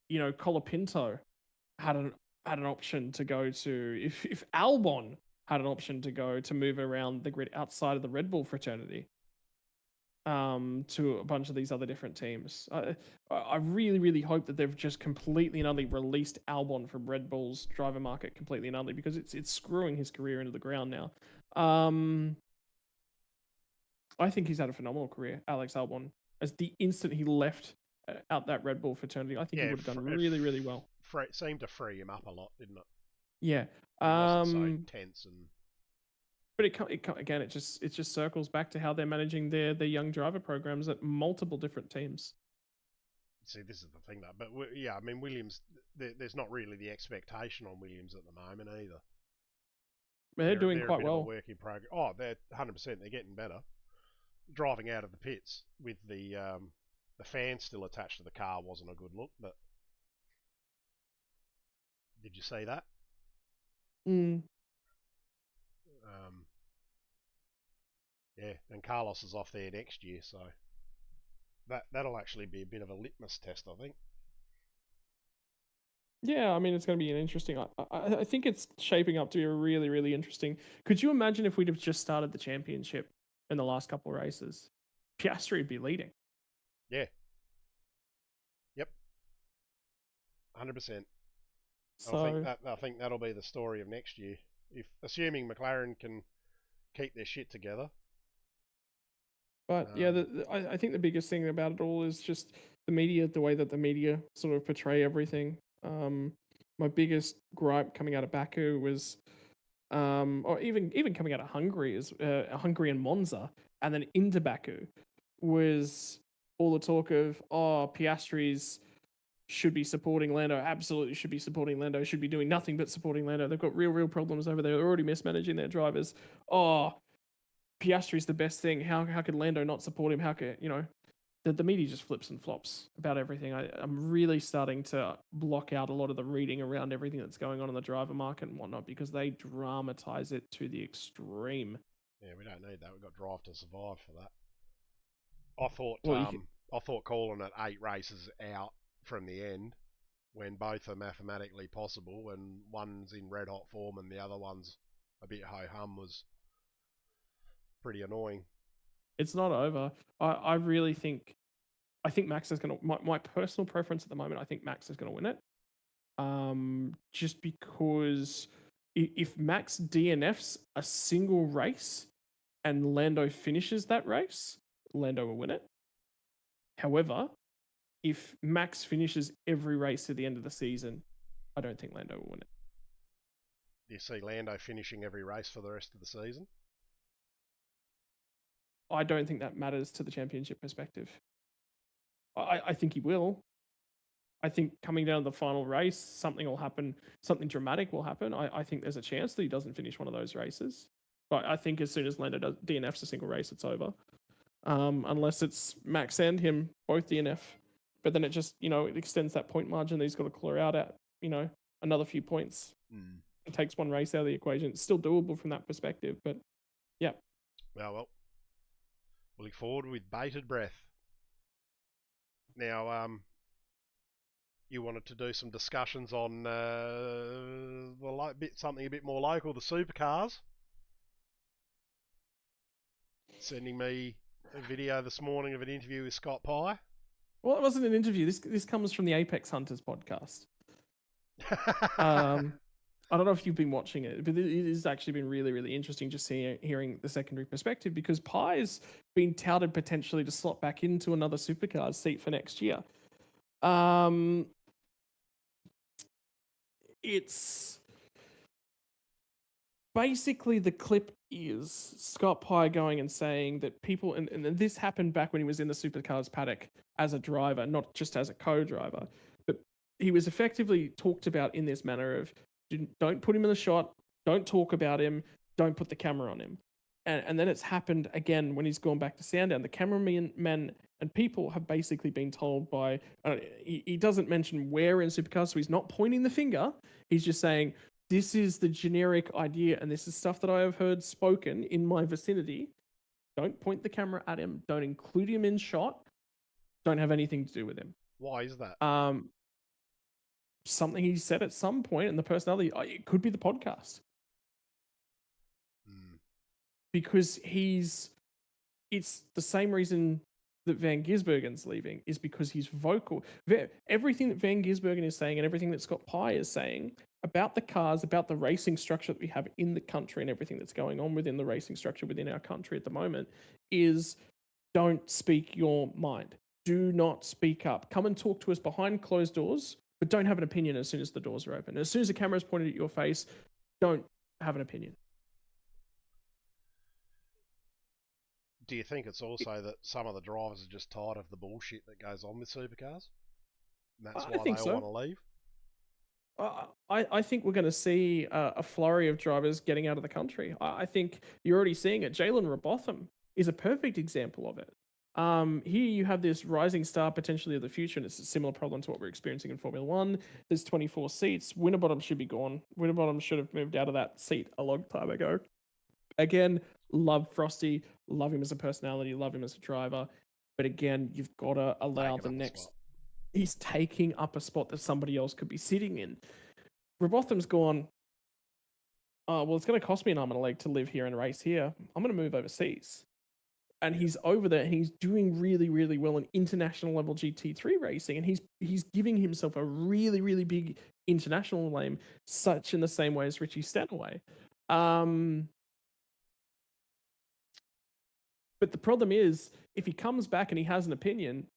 Colapinto had an option to go to, if Albon had an option to go to move around the grid outside of the Red Bull fraternity, to a bunch of these other different teams. I really, really hope that they've just completely and utterly released Albon from Red Bull's driver market completely and utterly, because it's screwing his career into the ground now. I think he's had a phenomenal career, Alex Albon. As the instant he left out that Red Bull fraternity, I think he would have done really, really well. Seemed to free him up a lot, didn't it? Yeah. It wasn't so tense and. But it just circles back to how they're managing their young driver programs at multiple different teams. See, this is the thing, though. But yeah, I mean, Williams. There's not really the expectation on Williams at the moment either. They're doing quite well. Work in progress. Oh, they're 100%. They're getting better. Driving out of the pits with the fan still attached to the car wasn't a good look, but did you see that? Yeah, and Carlos is off there next year, so that'll actually be a bit of a litmus test, I think. Yeah, I mean, it's going to be an interesting. I think it's shaping up to be a really, really interesting. Could you imagine if we'd have just started the championship in the last couple of races? Piastri would be leading. Yeah. Yep. 100%. So I think that'll be the story of next year, if assuming McLaren can keep their shit together. But yeah, I think the biggest thing about it all is just the media, the way that the media sort of portray everything. My biggest gripe coming out of Baku was, or even coming out of Hungary, is Hungary and Monza, and then into Baku, was all the talk of, Piastri's should be supporting Lando, absolutely should be supporting Lando, should be doing nothing but supporting Lando. They've got real problems over there. They're already mismanaging their drivers. Piastri's the best thing. How could Lando not support him? How could, the media just flips and flops about everything. I'm really starting to block out a lot of the reading around everything that's going on in the driver market and whatnot, because they dramatize it to the extreme. Yeah, we don't need that. We've got Drive to Survive for that. I thought calling it 8 races out from the end, when both are mathematically possible and one's in red hot form and the other one's a bit ho-hum, was pretty annoying. It's not over. I think Max is going to, my personal preference at the moment, I think Max is going to win it. Just because if Max DNFs a single race and Lando finishes that race, Lando will win it. However, if Max finishes every race to the end of the season, I don't think Lando will win it. Do you see Lando finishing every race for the rest of the season? I don't think that matters to the championship perspective. I think he will. I think coming down to the final race, something will happen, something dramatic will happen. I think there's a chance that he doesn't finish one of those races. But I think as soon as Lando does DNFs a single race, it's over. Unless it's Max and him both DNF. But then it just, it extends that point margin that he's got to claw out at, another few points. It takes one race out of the equation. It's still doable from that perspective, but yeah. Well, we'll look forward with bated breath. Now, you wanted to do some discussions on something a bit more local, the supercars. Sending me a video this morning of an interview with Scott Pye. Well, it wasn't an interview. This comes from the Apex Hunters podcast. I don't know if you've been watching it, but it has actually been really, really interesting just hearing the secondary perspective, because Pye's been touted potentially to slot back into another supercars seat for next year. It's basically, the clip is Scott Pye going and saying that people, and this happened back when he was in the supercars paddock as a driver, not just as a co-driver, but he was effectively talked about in this manner of, don't put him in the shot, don't talk about him, don't put the camera on him. And then it's happened again when he's gone back to Sandown. The cameramen and people have basically been told by, he doesn't mention where in supercars, so he's not pointing the finger. He's just saying, this is the generic idea, and this is stuff that I have heard spoken in my vicinity. Don't point the camera at him. Don't include him in shot. Don't have anything to do with him. Why is that? Something he said at some point in the personality. It could be the podcast. Because it's the same reason that Van Gisbergen's leaving, is because he's vocal. Everything that Van Gisbergen is saying and everything that Scott Pye is saying about the cars, about the racing structure that we have in the country and everything that's going on within the racing structure within our country at the moment is, don't speak your mind. Do not speak up. Come and talk to us behind closed doors, but don't have an opinion as soon as the doors are open. As soon as the camera is pointed at your face, don't have an opinion. Do you think it's also that some of the drivers are just tired of the bullshit that goes on with supercars? And that's why they all want to leave? I think we're going to see a flurry of drivers getting out of the country. I think you're already seeing it. Jalen Robotham is a perfect example of it. Here you have this rising star potentially of the future, and it's a similar problem to what we're experiencing in Formula One. There's 24 seats. Winterbottom should be gone. Winterbottom should have moved out of that seat a long time ago. Again, love Frosty, love him as a personality, love him as a driver. But again, you've got to allow the next... He's taking up a spot that somebody else could be sitting in. Robotham's gone, well, it's going to cost me an arm and a leg to live here and race here. I'm going to move overseas. And he's over there, and he's doing really, really well in international level GT3 racing. And he's giving himself a really, really big international name, such in the same way as Richie Stanaway. But the problem is, if he comes back and he has an opinion,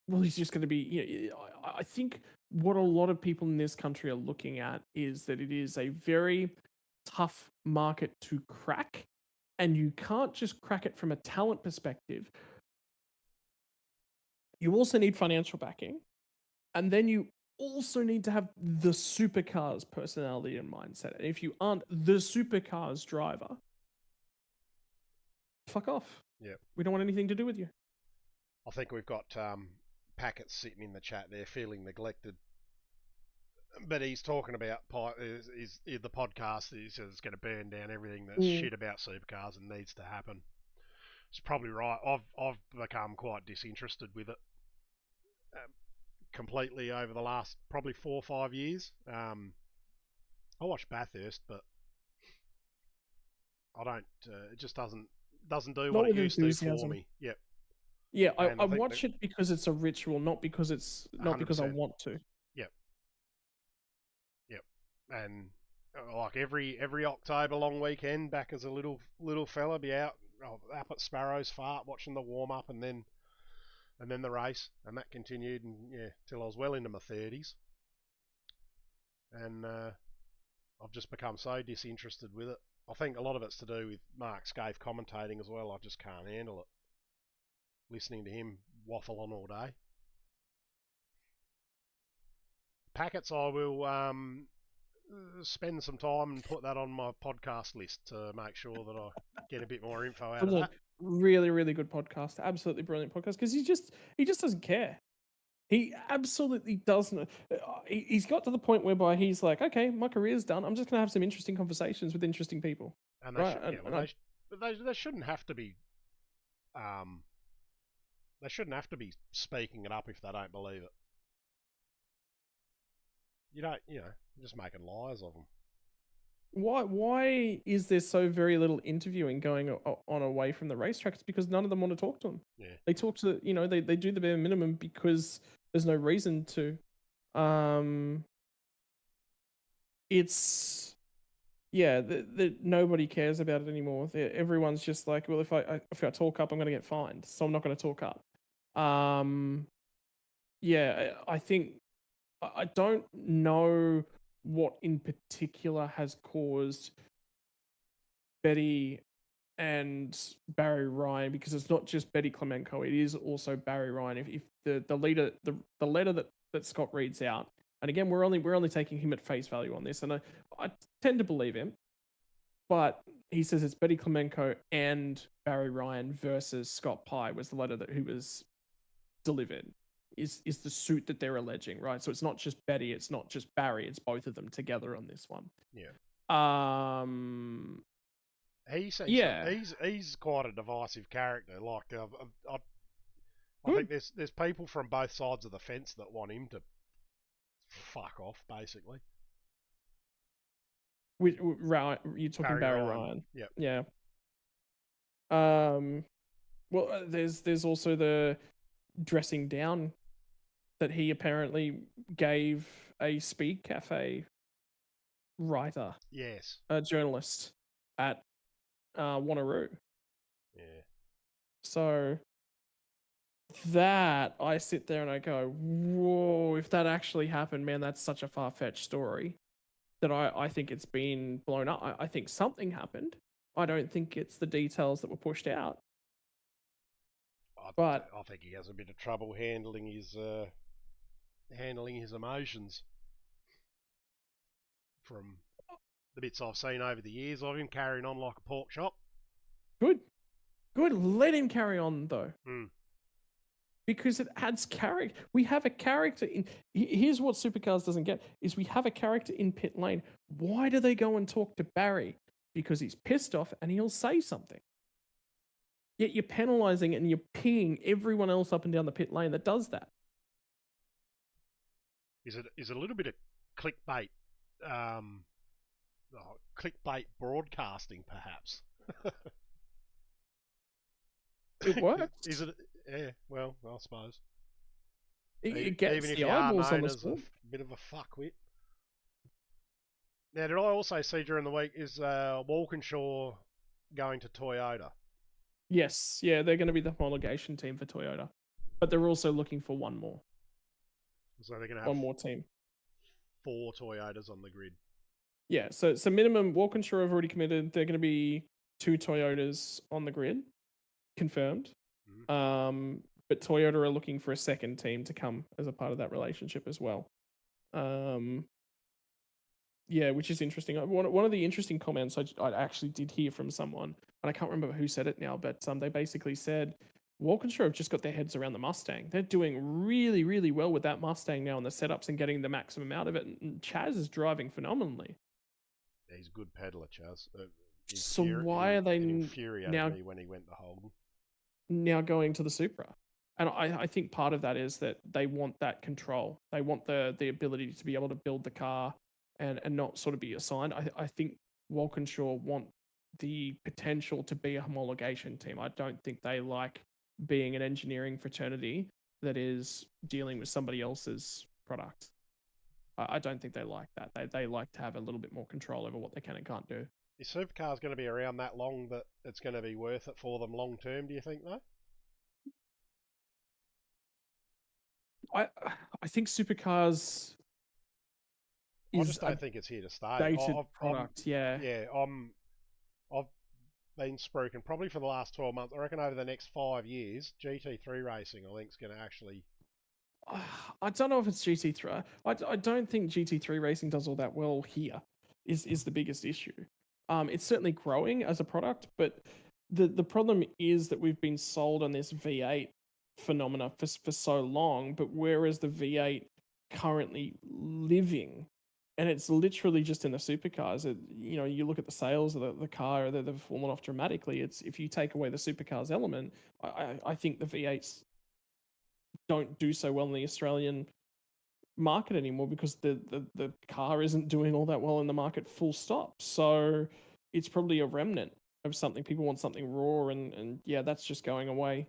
well, he's just going to be... I think what a lot of people in this country are looking at is that it is a very tough market to crack, and you can't just crack it from a talent perspective. You also need financial backing, and then you also need to have the supercars personality and mindset. And if you aren't the supercars driver, fuck off. Yeah, we don't want anything to do with you. I think we've got Packets sitting in the chat there, feeling neglected. But he's talking about the podcast. He says it's going to burn down everything that's shit about supercars and needs to happen. It's probably right. I've become quite disinterested with it completely over the last probably 4 or 5 years. I watch Bathurst, but I don't. It just doesn't do what it used to for me. Yep. Yeah, I watch it because it's a ritual, not because it's not 100%. Because I want to. Yep. and like every October long weekend, back as a little fella, be out up at Sparrow's Fart watching the warm up and then the race, and that continued, and yeah, till I was well into my 30s, and I've just become so disinterested with it. I think a lot of it's to do with Mark Scaife commentating as well. I just can't handle it, listening to him waffle on all day. Packets, I will spend some time and put that on my podcast list to make sure that I get a bit more info out of that. Really, really good podcast. Absolutely brilliant podcast, because he just doesn't care. He absolutely doesn't. He's got to the point whereby he's like, okay, my career's done. I'm just going to have some interesting conversations with interesting people. And they, they shouldn't have to be. They shouldn't have to be speaking it up if they don't believe it. You're just making liars of them. Why is there so very little interviewing going on away from the racetrack? It's because none of them want to talk to them. Yeah. They talk to, they do the bare minimum because there's no reason to. It's, yeah, nobody cares about it anymore. Everyone's just like, well, if I talk up, I'm going to get fined, so I'm not going to talk up. Yeah, I think, I don't know what in particular has caused Betty and Barry Ryan, because it's not just Betty Clemenco, it is also Barry Ryan. If the leader, the letter that Scott reads out, and again, we're only taking him at face value on this, and I tend to believe him, but he says it's Betty Clemenco and Barry Ryan versus Scott Pye was the letter that he was delivered. Is the suit that they're alleging, right? So it's not just Betty, it's not just Barry, it's both of them together on this one. Yeah. He's quite a divisive character. Like I think there's people from both sides of the fence that want him to fuck off, basically. You're talking Barry Ryan. Yep. Yeah. Well, there's also the dressing down that he apparently gave a Speed Cafe writer, yes, a journalist at Wanneroo. Yeah. So that, I sit there and I go, whoa, if that actually happened, man, that's such a far-fetched story that I think it's been blown up. I think something happened. I don't think it's the details that were pushed out. I think he has a bit of trouble handling his emotions. From the bits I've seen over the years of him carrying on like a pork chop. Good. Let him carry on though. Because it adds character. We have a character in. Here's what Supercars doesn't get: is we have a character in pit lane. Why do they go and talk to Barry? Because he's pissed off and he'll say something. Yet you're penalising and you're pinging everyone else up and down the pit lane that does that. Is it a little bit of clickbait? Clickbait broadcasting, perhaps. It works. Is it? Yeah. Well, I suppose. It gets even if the you are eyeballs on known the as sport. a bit of a fuckwit. Now, did I also see during the week is Walkinshaw going to Toyota? Yes, yeah, they're going to be the homologation team for Toyota, but they're also looking for one more. So they're going to have one more team. 4 Toyotas on the grid. Yeah, so minimum. Walkinshaw have already committed. They're going to be 2 Toyotas on the grid, confirmed. But Toyota are looking for a second team to come as a part of that relationship as well. Yeah, which is interesting. One of the interesting comments I actually did hear from someone, and I can't remember who said it now, but they basically said Walkinshaw have just got their heads around the Mustang. They're doing really, really well with that Mustang now, and the setups and getting the maximum out of it. And Chaz is driving phenomenally. He's a good peddler, Chaz. So why are they infuriated me when he went to Holden? Now going to the Supra? And I think part of that is that they want that control. They want the ability to be able to build the car and not sort of be assigned. I think Walkinshaw want the potential to be a homologation team. I don't think they like being an engineering fraternity that is dealing with somebody else's product. I don't think they like that. They like to have a little bit more control over what they can and can't do. Is supercars going to be around that long that it's going to be worth it for them long term, do you think, though? I I think supercars I is just a don't think it's here to stay. dated product. Yeah. Yeah, I've been spruiking probably for the last 12 months. I reckon over the next 5 years, GT3 racing, I think, is going to actually. I don't know if it's GT3. I don't think GT3 racing does all that well here. Is the biggest issue. It's certainly growing as a product, but the problem is that we've been sold on this V8 phenomena for so long. But where is the V8 currently living? And it's literally just in the supercars. You look at the sales of the car, they've fallen off dramatically. It's if you take away the supercars element, I think the V8s don't do so well in the Australian market anymore because the car isn't doing all that well in the market full stop. So it's probably a remnant of something. People want something raw and yeah, that's just going away.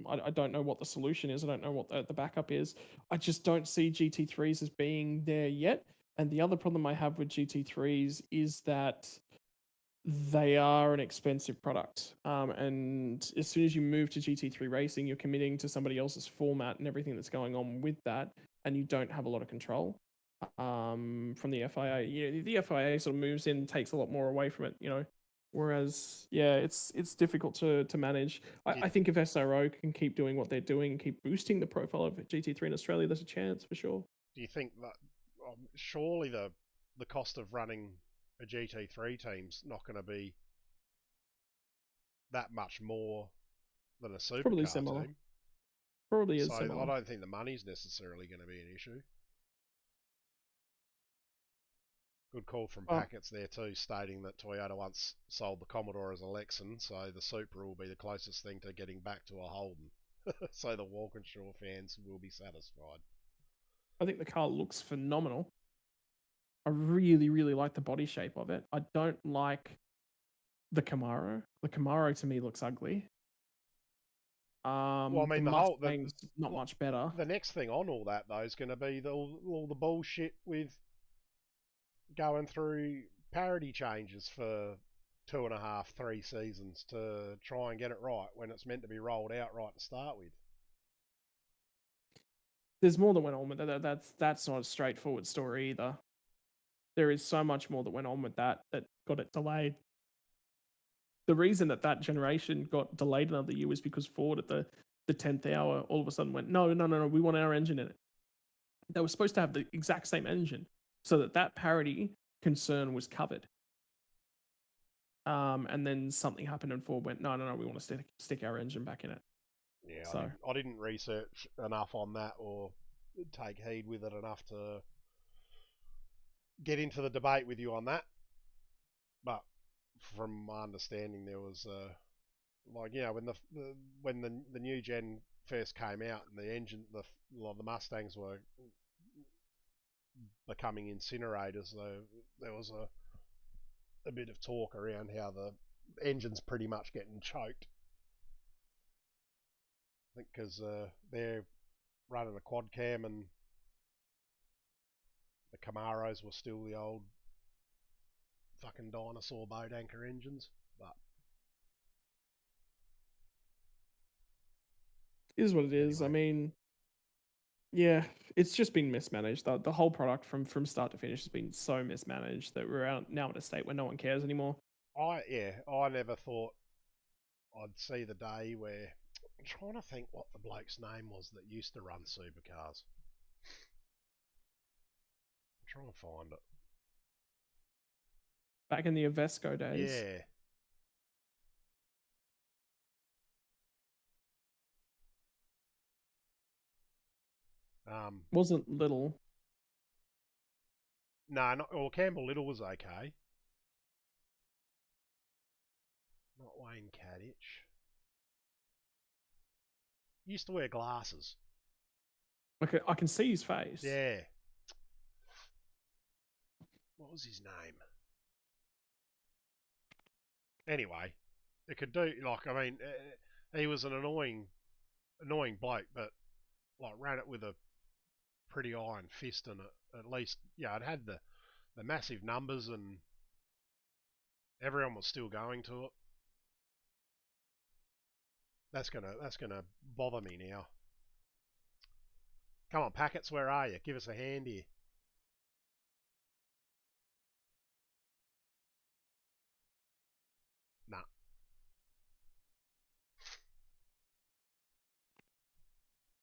I don't know what the solution is. I don't know what the backup is. I just don't see GT3s as being there yet. And the other problem I have with GT3s is that they are an expensive product. And as soon as you move to GT3 racing, you're committing to somebody else's format and everything that's going on with that, and you don't have a lot of control from the FIA. The FIA sort of moves in, takes a lot more away from it. Whereas, yeah, it's difficult to manage. I think if SRO can keep doing what they're doing and keep boosting the profile of GT3 in Australia, there's a chance for sure. Do you think that surely the cost of running a GT3 team's not going to be that much more than a Probably supercar similar. team? Probably is So similar. I don't think the money's necessarily going to be an issue. Good call from Packets there too, stating that Toyota once sold the Commodore as a Lexan, so the Supra will be the closest thing to getting back to a Holden. So the Walkinshaw fans will be satisfied. I think the car looks phenomenal. I really, really like the body shape of it. I don't like the Camaro. The Camaro to me looks ugly. Well, I The mean, Mustang's not much better. the next thing on all that though is going to be all the bullshit with going through parity changes for 2.5, 3 seasons to try and get it right when it's meant to be rolled out right to start with. There's more that went on with that. That's not a straightforward story either. There is so much more that went on with that got it delayed. The reason that generation got delayed another year was because Ford at the 10th hour all of a sudden went, no, we want our engine in it. They were supposed to have the exact same engine so that parity concern was covered. And then something happened and Ford went, no, we want to stick our engine back in it. Yeah, so I didn't research enough on that or take heed with it enough to get into the debate with you on that. But from my understanding, there was when the new gen first came out and the engine the Mustangs were becoming incinerators, there was a bit of talk around how the engine's pretty much getting choked. I think because they're running a quad cam and the Camaros were still the old fucking dinosaur boat anchor engines. But it is what it is. anyway. I mean, yeah, it's just been mismanaged. The whole product from start to finish has been so mismanaged that we're now at a state where no one cares anymore. I never thought I'd see the day where I'm trying to think what the bloke's name was that used to run supercars. I'm trying to find it. Back in the Avesco days. Yeah. Wasn't Little. No, Campbell Little was okay. Not Wayne Kadich. He used to wear glasses. I can see his face. Yeah. What was his name? Anyway, it could do he was an annoying bloke, but ran it with a pretty iron fist in it. At least, yeah, it had the massive numbers and everyone was still going to it. That's gonna bother me now. Come on, Packets, where are you? Give us a hand here. Nah.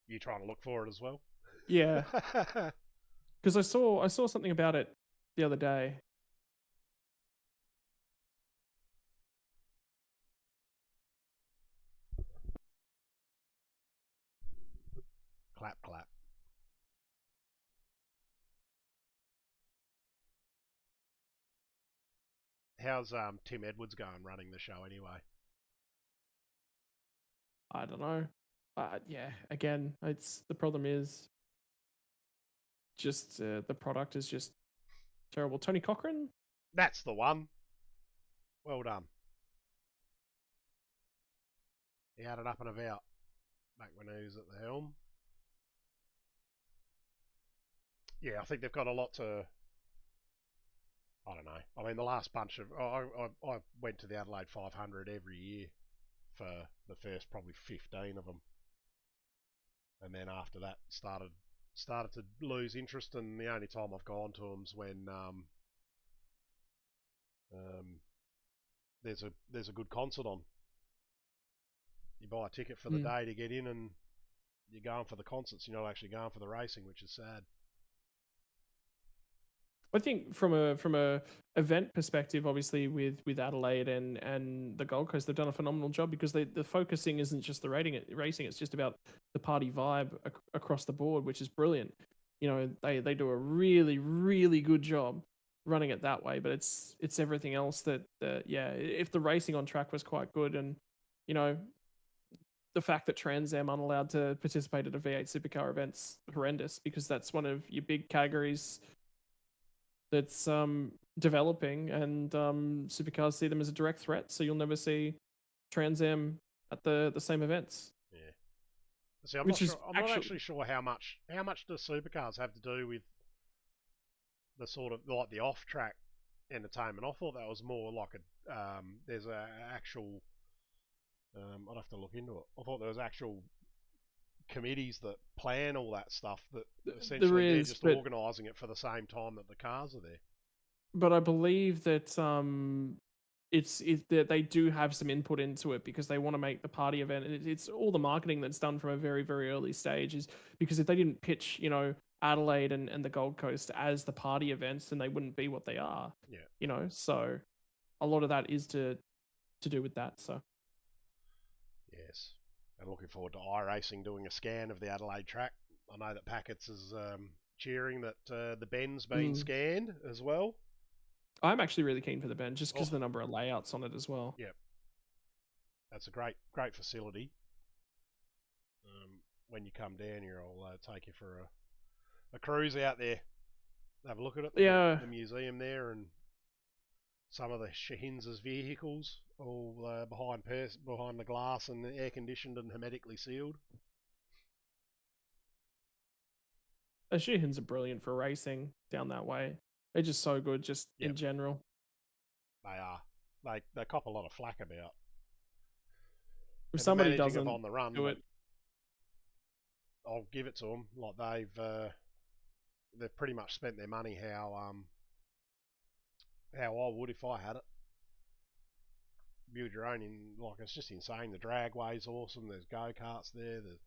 You trying to look for it as well? Yeah, because I saw something about it the other day. Clap, clap. How's Tim Edwards going running the show anyway? I don't know. Yeah, again, it's the problem is just the product is just terrible. Tony Cochran? That's the one. Well done. He had it up and about back when he was at the helm. Yeah, I think they've got a lot to. I don't know. I mean, the last bunch of I went to the Adelaide 500 every year for the first probably 15 of them, and then after that started to lose interest. And the only time I've gone to them's when there's a good concert on. You buy a ticket for the day to get in, and you're going for the concerts. You're not actually going for the racing, which is sad. I think from a event perspective, obviously with Adelaide and the Gold Coast, they've done a phenomenal job because the focusing isn't just the racing; it's just about the party vibe across the board, which is brilliant. You know, they do a really really good job running it that way, but it's everything else that yeah, if the racing on track was quite good, and you know, the fact that Trans Am aren't allowed to participate at a V8 supercar event's horrendous because that's one of your big categories that's developing, and supercars see them as a direct threat, so you'll never see Trans Am at the same events. Yeah. See, I'm Which not is sure. I'm not actually sure how much do supercars have to do with the sort of like the off track entertainment. I thought that was more like a there's a actual. I'd have to look into it. I thought there was actual committees that plan all that stuff. That essentially they're just organising it for the same time that the cars are there. But I believe that that they do have some input into it because they want to make the party event. It's all the marketing that's done from a very very early stage. Is because if they didn't pitch, you know, Adelaide and the Gold Coast as the party events, then they wouldn't be what they are. Yeah. You know, so a lot of that is to do with that. So. Yes. And looking forward to iRacing doing a scan of the Adelaide track. I know that Packets is cheering that the Ben's been scanned as well. I'm actually really keen for the Ben just because the number of layouts on it as well. Yep. That's a great facility. When you come down here, I'll take you for a cruise out there. Have a look at it. Yeah. The museum there and some of the Shahin's vehicles, all behind the glass and air conditioned and hermetically sealed. The Shahin's are brilliant for racing down that way. They're just so good, just in general. They are. They cop a lot of flack about. If somebody doesn't on the run, do it, I'll give it to them. Like they've pretty much spent their money how I would if I had it. Build your own it's just insane. The dragway's awesome. There's go-karts there. There's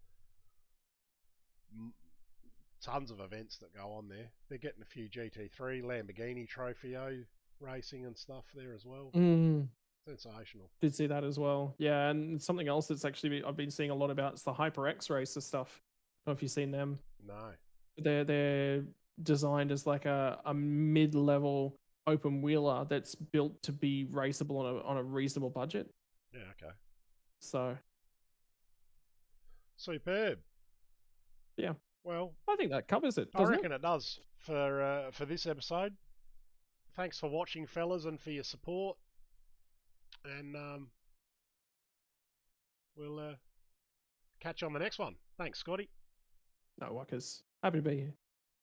tons of events that go on there. They're getting a few GT3, Lamborghini Trofeo racing and stuff there as well. Sensational. Did see that as well. Yeah, and something else that's actually I've been seeing a lot about is the HyperX racer stuff. I don't know if you've seen them. No. They're designed as like a mid-level open wheeler that's built to be raceable on a reasonable budget. Yeah, okay. So superb. Yeah. Well, I think that covers it. I reckon it does for this episode. Thanks for watching, fellas, and for your support. And we'll catch you on the next one. Thanks, Scotty. No, Wuckers. Happy to be here.